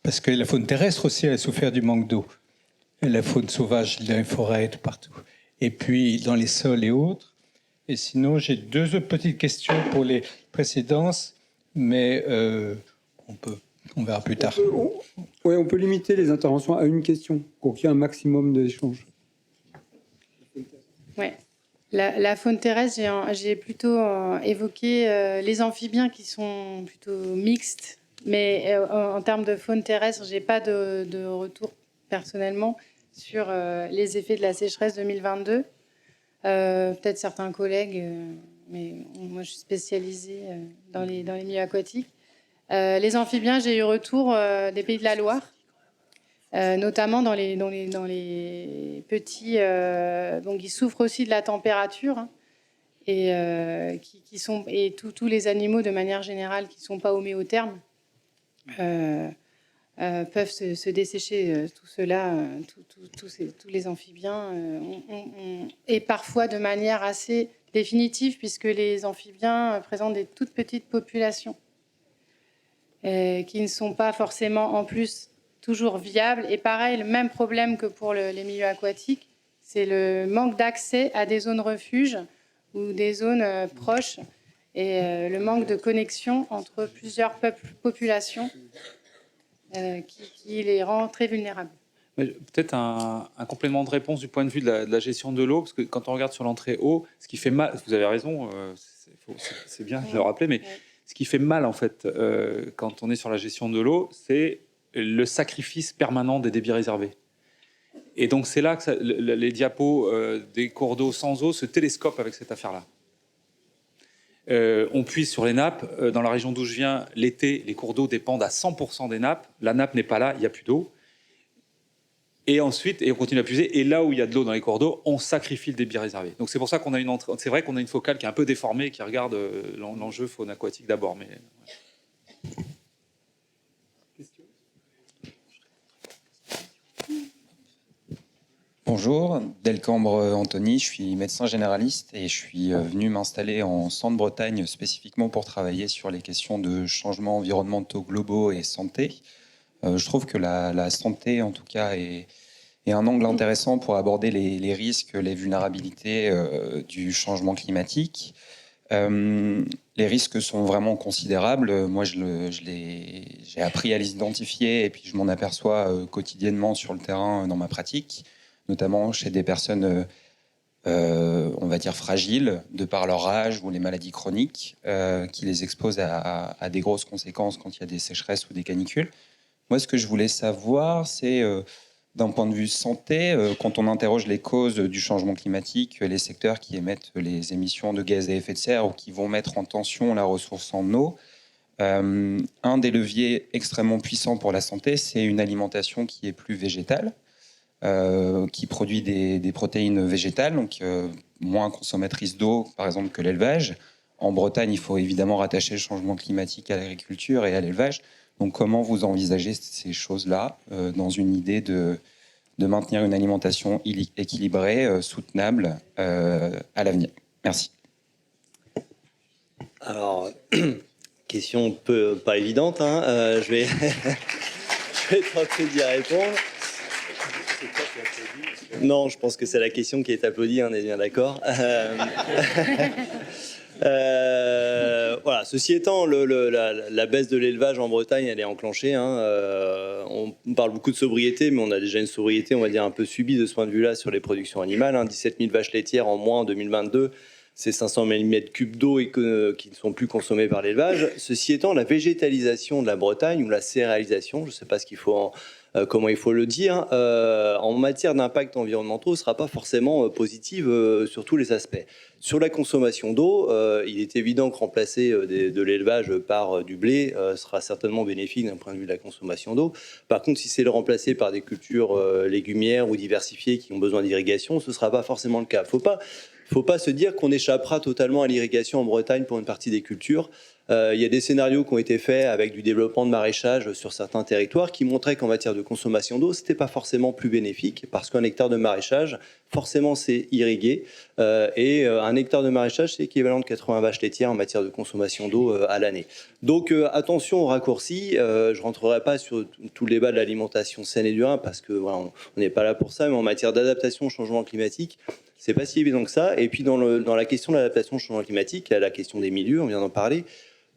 Parce que la faune terrestre aussi, elle a souffert du manque d'eau. La faune sauvage dans les forêts, tout partout. Et puis dans les sols et autres. Et sinon, j'ai 2 autres petites questions pour les précédences, mais on verra plus tard. On peut limiter les interventions à une question pour qu'il y ait un maximum d'échanges. Ouais. La faune terrestre, j'ai plutôt évoqué les amphibiens qui sont plutôt mixtes, mais en termes de faune terrestre, je n'ai pas de retour personnellement sur les effets de la sécheresse 2022. Peut-être certains collègues, mais moi je suis spécialisée dans les milieux aquatiques. Les amphibiens, j'ai eu retour des Pays de la Loire, notamment dans les petits, donc ils souffrent aussi de la température, hein, et tous les animaux de manière générale qui ne sont pas homéothermes peuvent se dessécher. Tout cela, tous les amphibiens, et parfois de manière assez définitive, puisque les amphibiens présentent des toutes petites populations qui ne sont pas forcément en plus toujours viables. Et pareil, le même problème que pour les milieux aquatiques, c'est le manque d'accès à des zones refuges ou des zones proches, et le manque de connexion entre plusieurs populations qui les rend très vulnérables. Peut-être un complément de réponse du point de vue de la gestion de l'eau, parce que quand on regarde sur l'entrée eau, ce qui fait mal, vous avez raison, c'est bien de le rappeler, mais ce qui fait mal en fait quand on est sur la gestion de l'eau, c'est le sacrifice permanent des débits réservés. Et donc c'est là que les diapos des cours d'eau sans eau se télescopent avec cette affaire-là. On puise sur les nappes. Dans la région d'où je viens, l'été, les cours d'eau dépendent à 100% des nappes. La nappe n'est pas là, il n'y a plus d'eau. Et ensuite, on continue à puiser. Et là où il y a de l'eau dans les cours d'eau, on sacrifie le débit réservé. Donc c'est pour ça qu'on a c'est vrai qu'on a une focale qui est un peu déformée, qui regarde l'enjeu faune aquatique d'abord. Mais Bonjour, Delcambre Anthony, je suis médecin généraliste et je suis venu m'installer en Centre-Bretagne spécifiquement pour travailler sur les questions de changements environnementaux globaux et santé. Je trouve que la santé, en tout cas, est un angle intéressant pour aborder les risques, les vulnérabilités du changement climatique. Les risques sont vraiment considérables. Moi, j'ai appris à les identifier et puis je m'en aperçois quotidiennement sur le terrain dans ma pratique, notamment chez des personnes, on va dire, fragiles, de par leur âge ou les maladies chroniques, qui les exposent à des grosses conséquences quand il y a des sécheresses ou des canicules. Moi, ce que je voulais savoir, c'est, d'un point de vue santé, quand on interroge les causes du changement climatique, les secteurs qui émettent les émissions de gaz à effet de serre ou qui vont mettre en tension la ressource en eau, un des leviers extrêmement puissants pour la santé, c'est une alimentation qui est plus végétale, qui produit des protéines végétales, donc moins consommatrices d'eau, par exemple, que l'élevage. En Bretagne, il faut évidemment rattacher le changement climatique à l'agriculture et à l'élevage. Donc, comment vous envisagez ces choses-là dans une idée de maintenir une alimentation équilibrée, soutenable à l'avenir? Merci. Alors, question pas évidente, hein. Je vais tenter d'y répondre. Non, je pense que c'est la question qui est applaudie, on est bien d'accord. Voilà. Ceci étant, la baisse de l'élevage en Bretagne, elle est enclenchée, hein. On parle beaucoup de sobriété, mais on a déjà une sobriété, on va dire, un peu subie de ce point de vue-là sur les productions animales, hein. 17 000 vaches laitières en moins en 2022, c'est 500 mm3 d'eau qui ne sont plus consommés par l'élevage. Ceci étant, la végétalisation de la Bretagne, ou la céréalisation, je ne sais pas comment il faut le dire, en matière d'impact environnementaux, ne sera pas forcément positive sur tous les aspects. Sur la consommation d'eau, il est évident que remplacer de l'élevage par du blé sera certainement bénéfique d'un point de vue de la consommation d'eau. Par contre, si c'est le remplacer par des cultures légumières ou diversifiées qui ont besoin d'irrigation, ce ne sera pas forcément le cas. Faut pas se dire qu'on échappera totalement à l'irrigation en Bretagne pour une partie des cultures. Il y a des scénarios qui ont été faits avec du développement de maraîchage sur certains territoires qui montraient qu'en matière de consommation d'eau, ce n'était pas forcément plus bénéfique parce qu'un hectare de maraîchage, forcément, c'est irrigué. Et un hectare de maraîchage, c'est équivalent de 80 vaches laitières en matière de consommation d'eau à l'année. Donc attention aux raccourcis. Je ne rentrerai pas sur tout le débat de l'alimentation saine et durable parce que voilà, on n'est pas là pour ça, mais en matière d'adaptation au changement climatique, c'est pas si évident que ça. Et puis dans la question de l'adaptation au changement climatique, il y a la question des milieux, on vient d'en parler,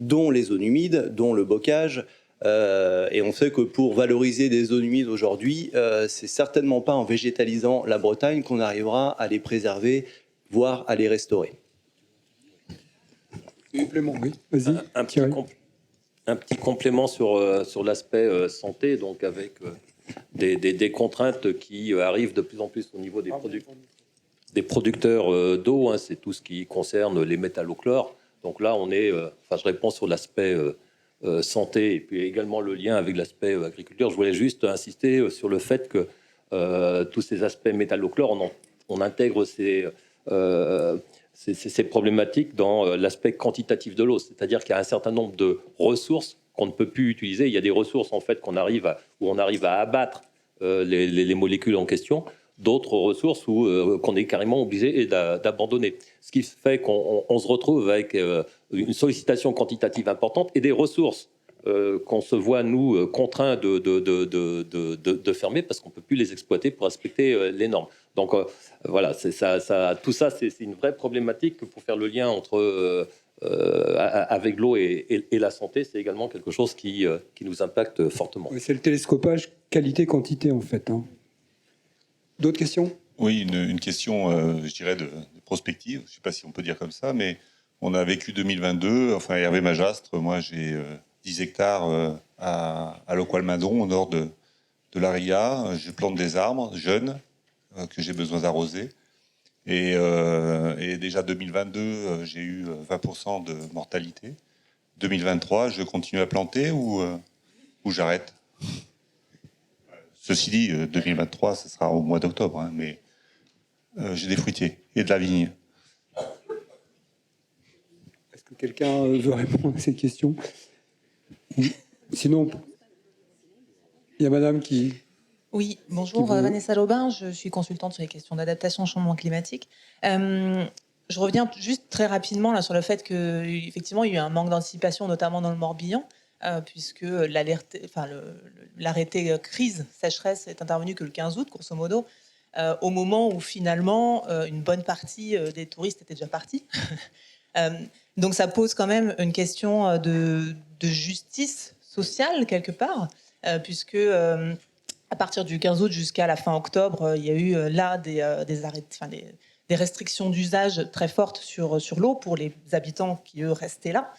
dont les zones humides, dont le bocage. Et on sait que pour valoriser des zones humides aujourd'hui, c'est certainement pas en végétalisant la Bretagne qu'on arrivera à les préserver, voire à les restaurer. Complément, oui. Vas-y. Un petit complément sur l'aspect santé, donc avec des contraintes qui arrivent de plus en plus au niveau des producteurs d'eau. Hein, c'est tout ce qui concerne les métallochlores. Donc là, je réponds sur l'aspect santé et puis également le lien avec l'aspect agriculture. Je voulais juste insister sur le fait que tous ces aspects métallochlores, on intègre ces problématiques dans l'aspect quantitatif de l'eau. C'est-à-dire qu'il y a un certain nombre de ressources qu'on ne peut plus utiliser. Il y a des ressources en fait où on arrive à abattre les molécules en question. D'autres ressources qu'on est carrément obligé d'abandonner. Ce qui fait qu'on se retrouve avec une sollicitation quantitative importante et des ressources qu'on se voit, nous, contraints de fermer parce qu'on ne peut plus les exploiter pour respecter les normes. Donc voilà, tout ça, c'est une vraie problématique pour faire le lien entre avec l'eau et la santé. C'est également quelque chose qui nous impacte fortement. Oui, c'est le télescopage qualité-quantité, en fait. Hein. D'autres questions ? Oui, une question, je dirais, de prospective. Je ne sais pas si on peut dire comme ça, mais on a vécu 2022. Enfin, Hervé Majastre, moi, j'ai 10 hectares à Locoal-Madron, au nord de la Ria. Je plante des arbres jeunes que j'ai besoin d'arroser. Et déjà 2022, j'ai eu 20% de mortalité. 2023, je continue à planter ou j'arrête ? Ceci dit, 2023, ce sera au mois d'octobre, hein, mais j'ai des fruitiers et de la vigne. Est-ce que quelqu'un veut répondre à ces questions ? Sinon, il y a madame qui... Oui, bonjour, Vanessa Lobin, je suis consultante sur les questions d'adaptation au changement climatique. Je reviens juste très rapidement là, sur le fait qu'effectivement, il y a eu un manque d'anticipation, notamment dans le Morbihan, puisque l'arrêté crise sécheresse est intervenu que le 15 août, grosso modo, au moment où finalement une bonne partie des touristes étaient déjà partis. Donc ça pose quand même une question de justice sociale quelque part, puisque à partir du 15 août jusqu'à la fin octobre, il y a eu là des restrictions d'usage très fortes sur l'eau pour les habitants qui, eux, restaient là.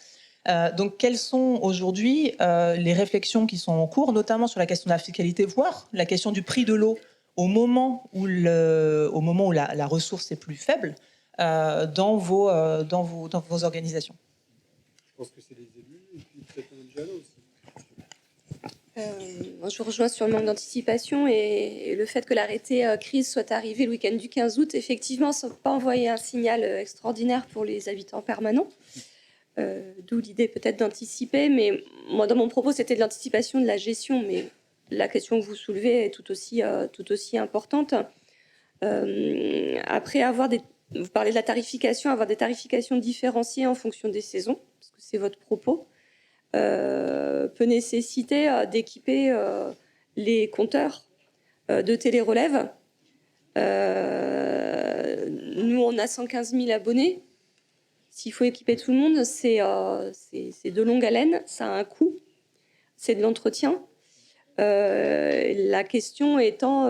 Donc, quelles sont aujourd'hui les réflexions qui sont en cours, notamment sur la question de la fiscalité, voire la question du prix de l'eau au moment où la ressource est plus faible dans vos organisations? Je pense que c'est les élus et puis peut-être Mme Giano aussi. Je vous rejoins sur le manque d'anticipation et le fait que l'arrêté crise soit arrivé le week-end du 15 août, effectivement, ça ne peut pas envoyer un signal extraordinaire pour les habitants permanents. D'où l'idée peut-être d'anticiper, mais moi dans mon propos c'était de l'anticipation de la gestion, mais la question que vous soulevez est tout aussi importante. Après, vous parlez de la tarification, avoir des tarifications différenciées en fonction des saisons, parce que c'est votre propos, peut nécessiter d'équiper les compteurs de télérelève. Nous on a 115 000 abonnés. S'il faut équiper tout le monde, c'est de longue haleine, ça a un coût, c'est de l'entretien. La question étant,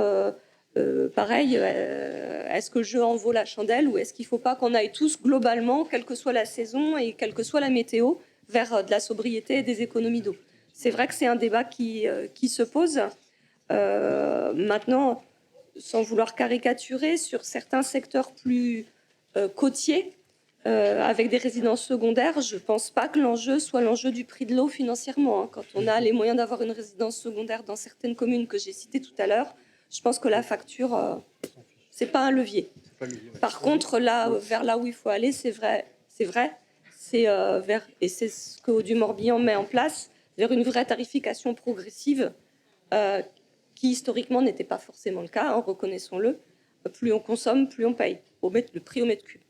pareil, est-ce que le jeu en vaut la chandelle ou est-ce qu'il ne faut pas qu'on aille tous globalement, quelle que soit la saison et quelle que soit la météo, vers de la sobriété et des économies d'eau? C'est vrai que c'est un débat qui se pose. Maintenant, sans vouloir caricaturer, sur certains secteurs plus côtiers, avec des résidences secondaires, je ne pense pas que l'enjeu soit l'enjeu du prix de l'eau financièrement. Hein. Quand on a les moyens d'avoir une résidence secondaire dans certaines communes que j'ai citées tout à l'heure, je pense que la facture, c'est pas un levier. Par contre, vers là où il faut aller, c'est vrai, c'est c'est et c'est ce que du Morbihan met en place, vers une vraie tarification progressive qui historiquement n'était pas forcément le cas, reconnaissons-le. Plus on consomme, plus on paye, le prix au mètre cube.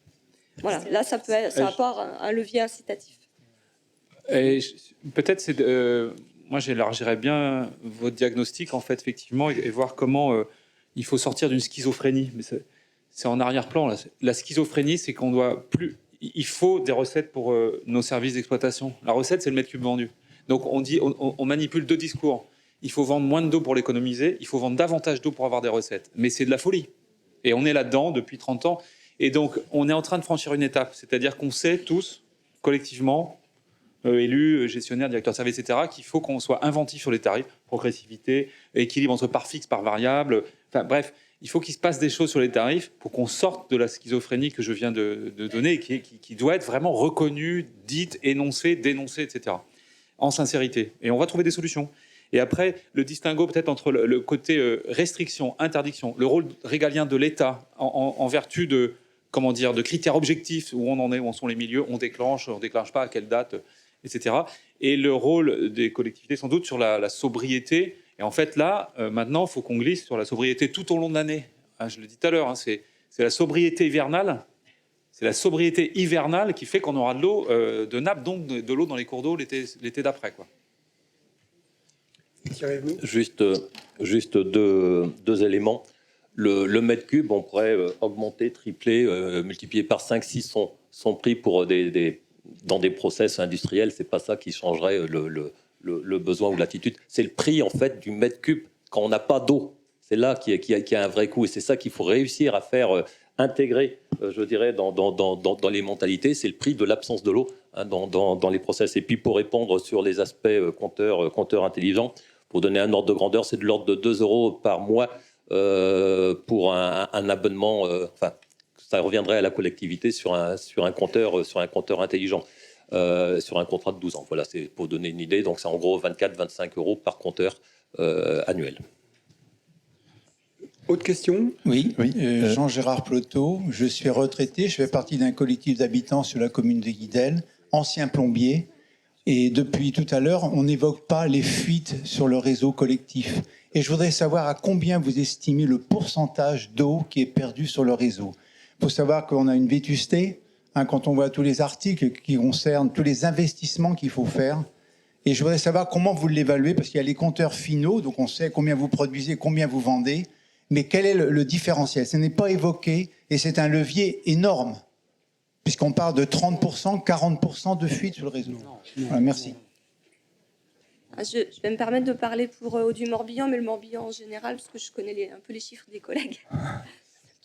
Voilà, là ça apporte un levier incitatif. Peut-être moi j'élargirais bien votre diagnostic en fait effectivement et voir comment il faut sortir d'une schizophrénie. Mais c'est en arrière-plan là. La schizophrénie, c'est qu'on doit plus. Il faut des recettes pour nos services d'exploitation. La recette, c'est le mètre cube vendu. Donc on manipule deux discours. Il faut vendre moins d'eau pour l'économiser. Il faut vendre davantage d'eau pour avoir des recettes. Mais c'est de la folie. Et on est là-dedans depuis 30 ans. Et donc on est en train de franchir une étape. C'est-à-dire qu'on sait tous collectivement. Élus, gestionnaires, directeurs de service, etc., qu'il faut qu'on soit inventif sur les tarifs, progressivité, équilibre entre part fixe, part variable. Enfin bref, il faut qu'il se passe des choses sur les tarifs pour qu'on sorte de la schizophrénie que je viens de donner et qui doit être vraiment reconnue, dite, énoncée, dénoncée, etc. En sincérité. Et on va trouver des solutions. Et après, le distinguo peut-être entre le côté restriction, interdiction, le rôle régalien de l'État en vertu de, de critères objectifs, où on en est, où en sont les milieux, on déclenche pas, à quelle date, etc. Et le rôle des collectivités, sans doute, sur la sobriété. Et en fait, là, maintenant, il faut qu'on glisse sur la sobriété tout au long de l'année. Je le dis tout à l'heure, c'est la sobriété hivernale. C'est la sobriété hivernale qui fait qu'on aura de l'eau de nappe, donc de l'eau dans les cours d'eau l'été d'après, quoi. Juste deux éléments. Le mètre cube, on pourrait augmenter, tripler, multiplier par 5, 6 son prix pour dans des process industriels. C'est pas ça qui changerait le besoin ou l'attitude. C'est le prix en fait du mètre cube quand on n'a pas d'eau. C'est là qu'il y a un vrai coût et c'est ça qu'il faut réussir à faire intégrer, je dirais, dans les mentalités. C'est le prix de l'absence de l'eau dans les process. Et puis pour répondre sur les aspects compteurs intelligents, pour donner un ordre de grandeur, c'est de l'ordre de 2 € par mois pour un abonnement. Enfin, ça reviendrait à la collectivité sur un compteur intelligent, sur un contrat de 12 ans. Voilà, c'est pour donner une idée. Donc c'est en gros 24-25 € par compteur annuel. Autre question ? Oui. Jean-Gérard Plotot, je suis retraité, je fais partie d'un collectif d'habitants sur la commune de Guidel, ancien plombier, et depuis tout à l'heure, on n'évoque pas les fuites sur le réseau collectif. Et je voudrais savoir à combien vous estimez le pourcentage d'eau qui est perdu sur le réseau. Il faut savoir qu'on a une vétusté, quand on voit tous les articles qui concernent tous les investissements qu'il faut faire. Et je voudrais savoir comment vous l'évaluez, parce qu'il y a les compteurs finaux, donc on sait combien vous produisez, combien vous vendez. Mais quel est le différentiel ? Ce n'est pas évoqué et c'est un levier énorme, puisqu'on parle de 30%, 40% de fuite sur le réseau. Voilà, merci. Je vais me permettre de parler pour du Morbihan, mais le Morbihan en général, parce que je connais un peu les chiffres des collègues.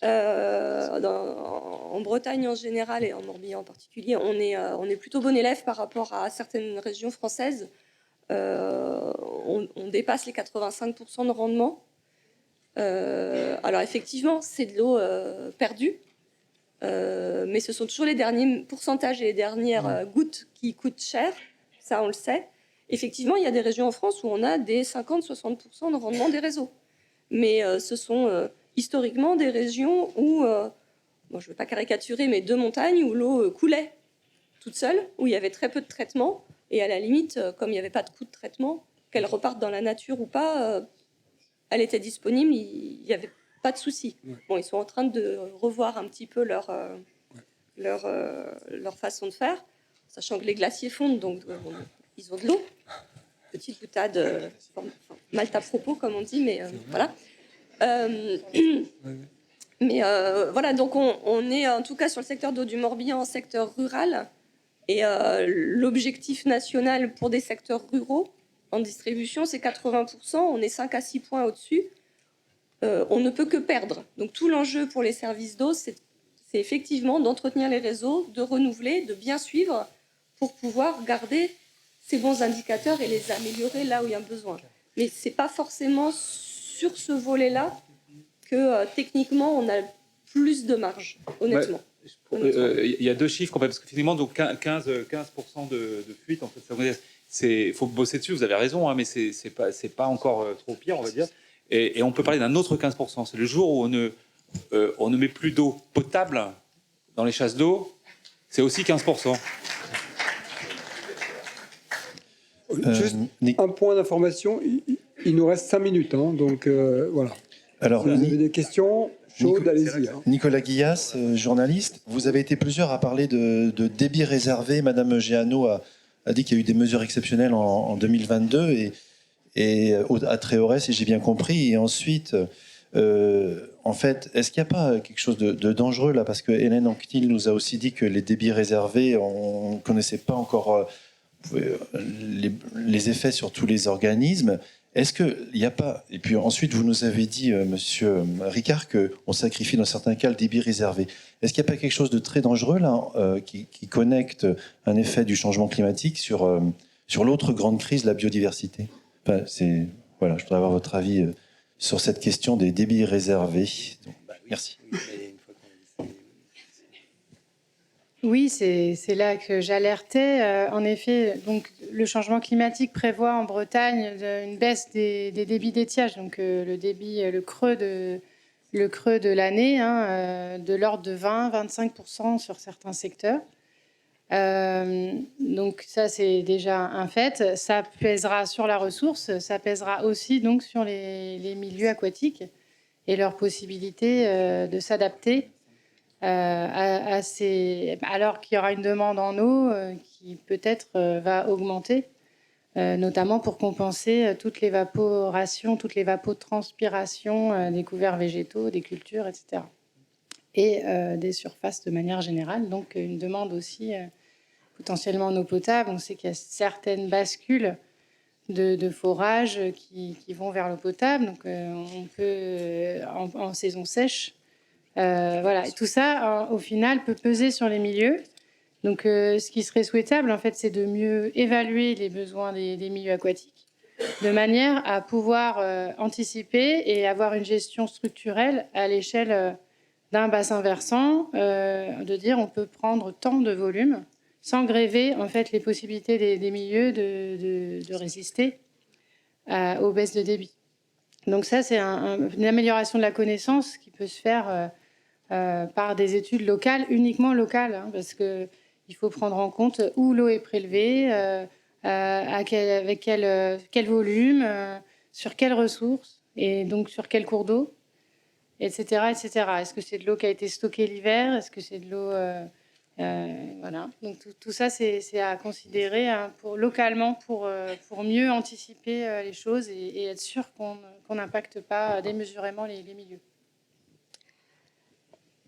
En Bretagne en général et en Morbihan en particulier, on est plutôt bon élève par rapport à certaines régions françaises. On dépasse les 85% de rendement. Alors effectivement, c'est de l'eau perdue, mais ce sont toujours les derniers pourcentages et les dernières gouttes qui coûtent cher, ça on le sait. Effectivement, il y a des régions en France où on a des 50-60% de rendement des réseaux, mais ce sont historiquement des régions où, je ne veux pas caricaturer, mais de montagnes où l'eau coulait toute seule, où il y avait très peu de traitement, et à la limite, comme il n'y avait pas de coût de traitement, qu'elle reparte dans la nature ou pas, elle était disponible, il n'y avait pas de souci. Bon, ils sont en train de revoir un petit peu leur façon de faire, sachant que les glaciers fondent, donc ils ont de l'eau. Petite boutade, mal à propos, comme on dit, mais voilà. Mais voilà, donc on est en tout cas sur le secteur d'eau du Morbihan, secteur rural, et l'objectif national pour des secteurs ruraux, en distribution, c'est 80%, on est 5 à 6 points au-dessus. On ne peut que perdre. Donc tout l'enjeu pour les services d'eau, c'est effectivement d'entretenir les réseaux, de renouveler, de bien suivre pour pouvoir garder ces bons indicateurs et les améliorer là où il y a besoin. Mais ce n'est pas forcément sur ce volet-là que techniquement on a plus de marge, honnêtement. Il y a deux chiffres, parce qu'effectivement, donc 15% de fuite, en fait, ça veut dire... Il faut bosser dessus, vous avez raison, mais c'est pas encore trop pire, on va dire. Et on peut parler d'un autre 15%. C'est le jour où on ne met plus d'eau potable dans les chasses d'eau, c'est aussi 15%. Juste un point d'information, il nous reste 5 minutes, hein, donc voilà. Alors, Si vous avez des questions chaudes, allez-y. Hein. Nicolas Guillas, journaliste, vous avez été plusieurs à parler de débit réservé. Madame Géano a dit qu'il y a eu des mesures exceptionnelles en 2022 et à très haut risque, si j'ai bien compris. Et ensuite, en fait, est-ce qu'il n'y a pas quelque chose de dangereux là? Parce que Hélène Anquetil nous a aussi dit que les débits réservés, on ne connaissait pas encore les effets sur tous les organismes. Est-ce qu'il n'y a pas... Et puis ensuite, vous nous avez dit, monsieur Ricard, qu'on sacrifie dans certains cas le débit réservé. Est-ce qu'il n'y a pas quelque chose de très dangereux là, qui connecte un effet du changement climatique sur l'autre grande crise, la biodiversité? Enfin, voilà, je voudrais avoir votre avis sur cette question des débits réservés. Donc, merci. Oui, c'est là que j'alertais. En effet, donc, le changement climatique prévoit en Bretagne une baisse des débits d'étiage, donc le creux de l'année, de l'ordre de 20-25% sur certains secteurs. Donc ça, c'est déjà un fait. Ça pèsera sur la ressource, ça pèsera aussi donc sur les milieux aquatiques et leur possibilité de s'adapter. Alors qu'il y aura une demande en eau qui peut-être va augmenter, notamment pour compenser toute l'évaporation, toute l'évapotranspiration des couverts végétaux, des cultures, etc. Et des surfaces de manière générale. Donc une demande aussi potentiellement en eau potable. On sait qu'il y a certaines bascules de forage qui vont vers l'eau potable. Donc on peut, en saison sèche, voilà. Et tout ça, au final, peut peser sur les milieux. Donc, ce qui serait souhaitable, en fait, c'est de mieux évaluer les besoins des milieux aquatiques, de manière à pouvoir anticiper et avoir une gestion structurelle à l'échelle d'un bassin versant, de dire on peut prendre tant de volume sans gréver, en fait, les possibilités des milieux de résister aux baisses de débit. Donc ça, c'est une amélioration de la connaissance qui peut se faire par des études locales, uniquement locales, parce qu'il faut prendre en compte où l'eau est prélevée, avec quel volume, sur quelles ressources, et donc sur quel cours d'eau, etc., etc. Est-ce que c'est de l'eau qui a été stockée l'hiver? Est-ce que c'est de l'eau... voilà. Donc tout ça, c'est à considérer localement pour mieux anticiper les choses et être sûr qu'on n'impacte pas démesurément les milieux.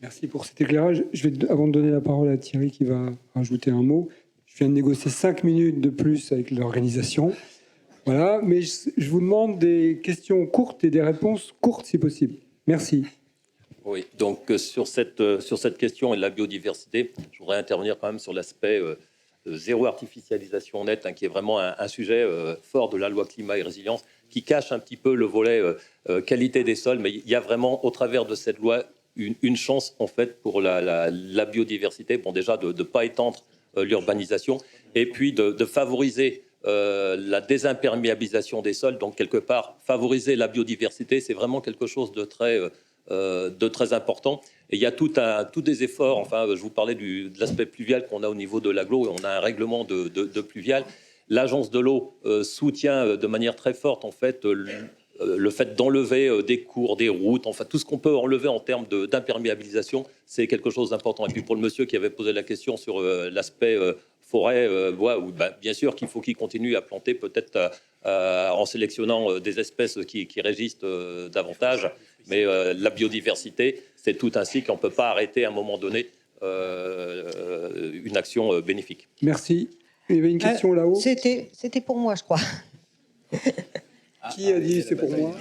Merci pour cet éclairage. Avant de donner la parole à Thierry qui va rajouter un mot, je viens de négocier 5 minutes de plus avec l'organisation. Voilà, mais je vous demande des questions courtes et des réponses courtes si possible. Merci. Oui, donc sur cette question et de la biodiversité, je voudrais intervenir quand même sur l'aspect zéro artificialisation nette, qui est vraiment un sujet fort de la loi climat et résilience, qui cache un petit peu le volet qualité des sols, mais il y a vraiment au travers de cette loi une chance en fait pour la biodiversité. Bon, déjà de ne pas étendre l'urbanisation et puis de favoriser la désimperméabilisation des sols. Donc quelque part favoriser la biodiversité, c'est vraiment quelque chose de très important. Et il y a tout des efforts. Enfin, je vous parlais de l'aspect pluvial qu'on a au niveau de l'agglo, et on a un règlement de pluvial. L'agence de l'eau soutient de manière très forte en fait le fait d'enlever des cours, des routes, enfin tout ce qu'on peut enlever en termes d'imperméabilisation, c'est quelque chose d'important. Et puis pour le monsieur qui avait posé la question sur l'aspect forêt, bois, bien sûr qu'il faut qu'il continue à planter, peut-être en sélectionnant des espèces qui résistent davantage. Mais la biodiversité, c'est tout un cycle. On ne peut pas arrêter à un moment donné une action bénéfique. Merci. Il y avait une question là-haut. C'était pour moi, je crois. Qui a dit c'est pour moi?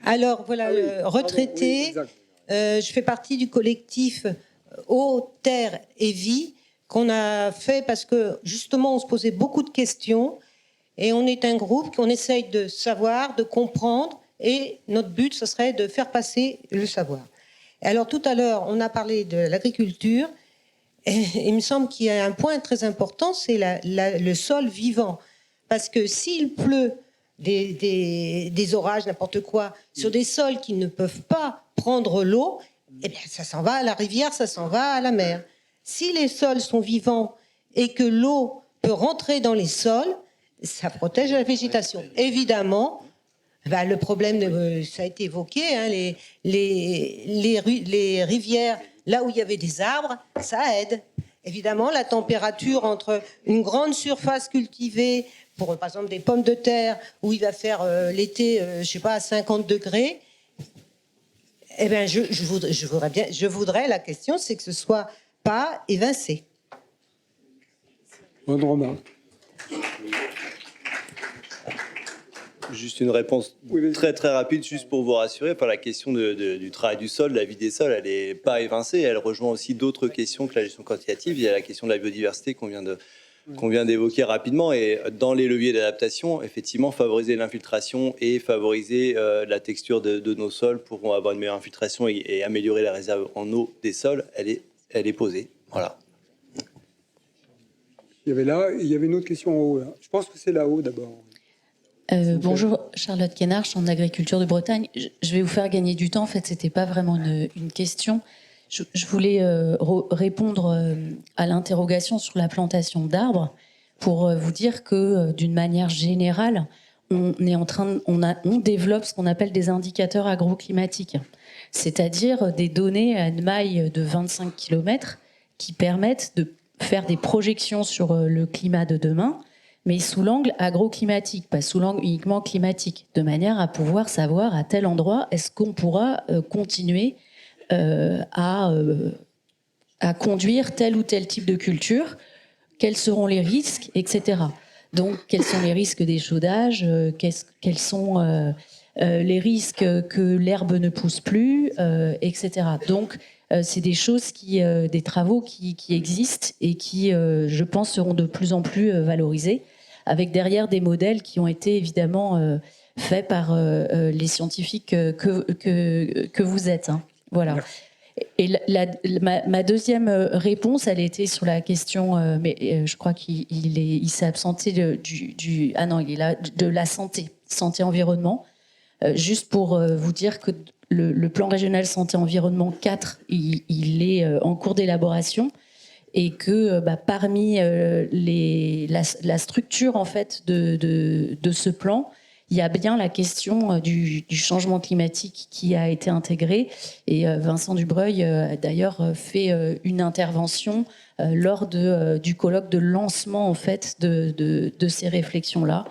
Alors voilà, retraité, je fais partie du collectif Eau, Terre et Vie qu'on a fait parce que justement on se posait beaucoup de questions et on est un groupe qu'on essaye de savoir, de comprendre et notre but ce serait de faire passer le savoir. Et alors tout à l'heure on a parlé de l'agriculture et il me semble qu'il y a un point très important, c'est le sol vivant, parce que s'il pleut des orages, n'importe quoi, sur des sols qui ne peuvent pas prendre l'eau, eh bien, ça s'en va à la rivière, ça s'en va à la mer. Si les sols sont vivants et que l'eau peut rentrer dans les sols, Ça protège la végétation. Évidemment, le problème, ça a été évoqué, hein, les rivières, là où il y avait des arbres, ça aide. Évidemment, la température entre une grande surface cultivée, pour par exemple des pommes de terre, où il va faire l'été, je sais pas, à 50 degrés, eh bien, je voudrais, la question, c'est que ce soit pas évincé. Bonne remarque. Juste une réponse très très rapide, juste pour vous rassurer. Enfin, la question du travail du sol, de la vie des sols, elle n'est pas évincée. Elle rejoint aussi d'autres questions que la gestion quantitative. Il y a la question de la biodiversité qu'on vient d'évoquer rapidement. Et dans les leviers d'adaptation, effectivement, favoriser l'infiltration et favoriser la texture de nos sols pour avoir une meilleure infiltration et améliorer la réserve en eau des sols, elle est posée. Voilà. Il y avait une autre question en haut, là. Je pense que c'est là-haut, d'abord. Bonjour, Charlotte Guénard, Chambre d'agriculture de Bretagne. Je vais vous faire gagner du temps. En fait, c'était pas vraiment une question. Je voulais répondre à l'interrogation sur la plantation d'arbres pour vous dire que, d'une manière générale, on développe ce qu'on appelle des indicateurs agroclimatiques, c'est-à-dire des données à une maille de 25 km qui permettent de faire des projections sur le climat de demain, mais sous l'angle agroclimatique, pas sous l'angle uniquement climatique, de manière à pouvoir savoir à tel endroit est-ce qu'on pourra continuer à conduire tel ou tel type de culture, quels seront les risques, etc. Donc, quels sont les risques d'échaudage, quels sont les risques que l'herbe ne pousse plus, etc. Donc, c'est des choses des travaux qui existent et qui, je pense, seront de plus en plus valorisés, avec derrière des modèles qui ont été évidemment faits par les scientifiques que vous êtes. Hein. Voilà. Et ma deuxième réponse, elle était sur la question, mais je crois qu'il s'est absenté ah non, il est là, de la santé-environnement. Juste pour vous dire que le plan régional santé-environnement 4, il est en cours d'élaboration et que parmi la structure en fait de ce plan, il y a bien la question du changement climatique qui a été intégrée. Et Vincent Dubreuil a d'ailleurs fait une intervention lors du colloque de lancement en fait de ces réflexions-là.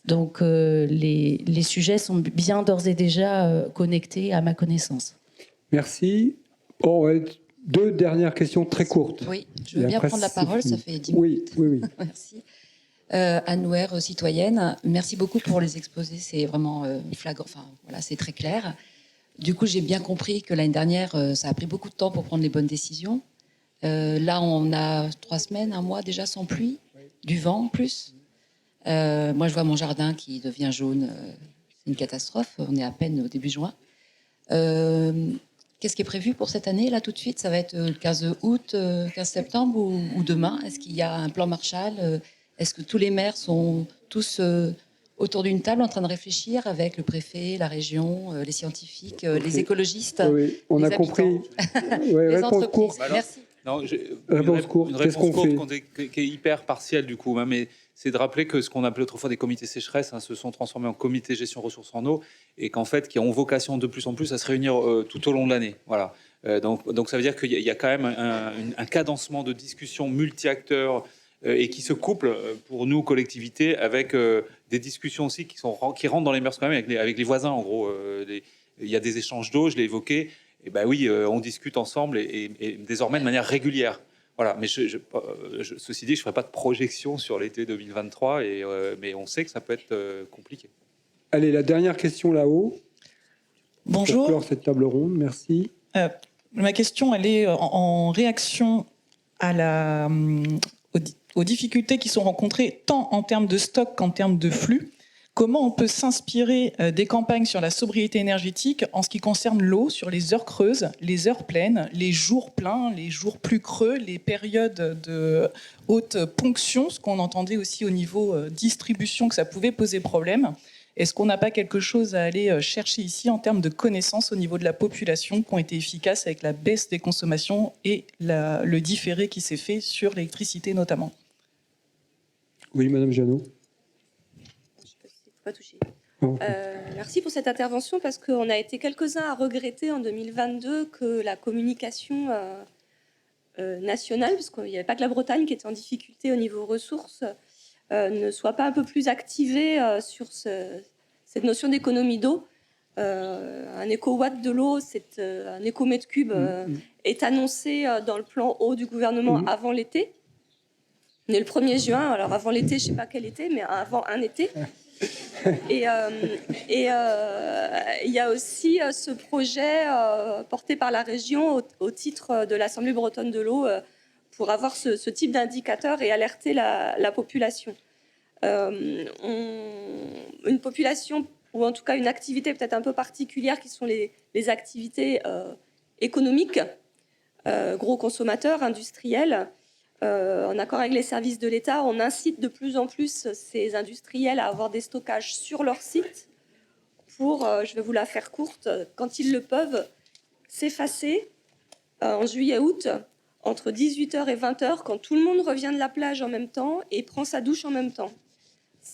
Donc les sujets sont bien d'ores et déjà connectés à ma connaissance. Merci. Deux dernières questions très courtes. Oui, je veux bien prendre la parole, ça fait 10 minutes. Oui. Merci. Anne Nouer, citoyenne, merci beaucoup pour les exposés, c'est vraiment flagrant, enfin voilà, c'est très clair. Du coup, j'ai bien compris que l'année dernière, ça a pris beaucoup de temps pour prendre les bonnes décisions. Là, on a 3 semaines, 1 mois déjà sans pluie, du vent en plus. Moi, je vois mon jardin qui devient jaune, c'est une catastrophe, on est à peine au début juin. Qu'est-ce qui est prévu pour cette année, là, tout de suite? Ça va être le 15 août, 15 septembre ou demain? Est-ce qu'il y a un plan Marshall? Est-ce que tous les maires sont tous autour d'une table en train de réfléchir avec le préfet, la région, les scientifiques, les écologistes? Oui, on a compris. Les réponse courte. Merci. Non, réponse courte. Une réponse courte qui est hyper partielle du coup, hein, mais c'est de rappeler que ce qu'on appelait autrefois des comités sécheresse se sont transformés en comités gestion ressources en eau et qu'en fait, qui ont vocation de plus en plus à se réunir tout au long de l'année. Voilà. Donc ça veut dire qu'il y a quand même un cadencement de discussions multi-acteurs et qui se couple pour nous, collectivités, avec des discussions aussi qui rentrent dans les mœurs quand même avec les voisins, en gros. Il y a des échanges d'eau, je l'ai évoqué. Et ben oui, on discute ensemble et désormais de manière régulière. Voilà, mais ceci dit, je ne ferai pas de projection sur l'été 2023, mais on sait que ça peut être compliqué. Allez, la dernière question là-haut. Bonjour. Pour clore cette table ronde, merci. Ma question, elle est en réaction aux difficultés qui sont rencontrées tant en termes de stock qu'en termes de flux. Comment on peut s'inspirer des campagnes sur la sobriété énergétique en ce qui concerne l'eau, sur les heures creuses, les heures pleines, les jours pleins, les jours plus creux, les périodes de haute ponction, ce qu'on entendait aussi au niveau distribution que ça pouvait poser problème. Est-ce qu'on n'a pas quelque chose à aller chercher ici en termes de connaissances au niveau de la population qui ont été efficaces avec la baisse des consommations et le différé qui s'est fait sur l'électricité notamment? Oui, Madame Janot. pas touché. Merci pour cette intervention parce qu'on a été quelques-uns à regretter en 2022 que la communication nationale, parce qu'il n'y avait pas que la Bretagne qui était en difficulté au niveau ressources, ne soit pas un peu plus activée sur cette notion d'économie d'eau. Un éco-watt de l'eau, c'est un éco-mètre cube est annoncé dans le plan eau du gouvernement avant l'été. On est le 1er juin, alors avant l'été, je ne sais pas quel été, mais avant un été. Et il y a aussi ce projet porté par la région au titre de l'Assemblée bretonne de l'eau pour avoir ce type d'indicateur et alerter la population. Une population, ou en tout cas une activité peut-être un peu particulière, qui sont les activités économiques, gros consommateurs, industriels. En accord avec les services de l'État, on incite de plus en plus ces industriels à avoir des stockages sur leur site pour, je vais vous la faire courte, quand ils le peuvent, s'effacer en juillet-août, entre 18h et 20h, quand tout le monde revient de la plage en même temps et prend sa douche en même temps.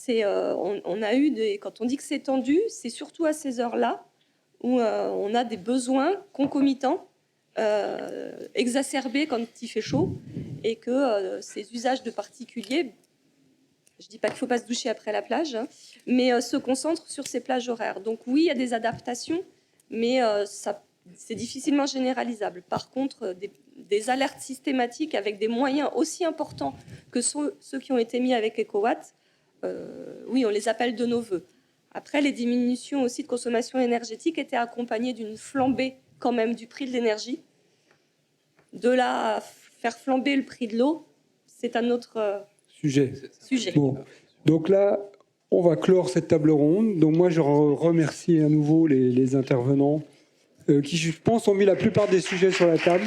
On a eu quand on dit que c'est tendu, c'est surtout à ces heures-là où on a des besoins concomitants exacerbés quand il fait chaud et que ces usages de particuliers, je ne dis pas qu'il ne faut pas se doucher après la plage, hein, mais se concentrent sur ces plages horaires. Donc oui, il y a des adaptations, mais c'est difficilement généralisable. Par contre, des alertes systématiques avec des moyens aussi importants que ceux qui ont été mis avec EcoWatt, oui, on les appelle de nos voeux. Après, les diminutions aussi de consommation énergétique étaient accompagnées d'une flambée quand même du prix de l'énergie. De là à faire flamber le prix de l'eau, c'est un autre sujet. Bon. Donc là, on va clore cette table ronde. Donc moi, je remercie à nouveau les intervenants qui, je pense, ont mis la plupart des sujets sur la table.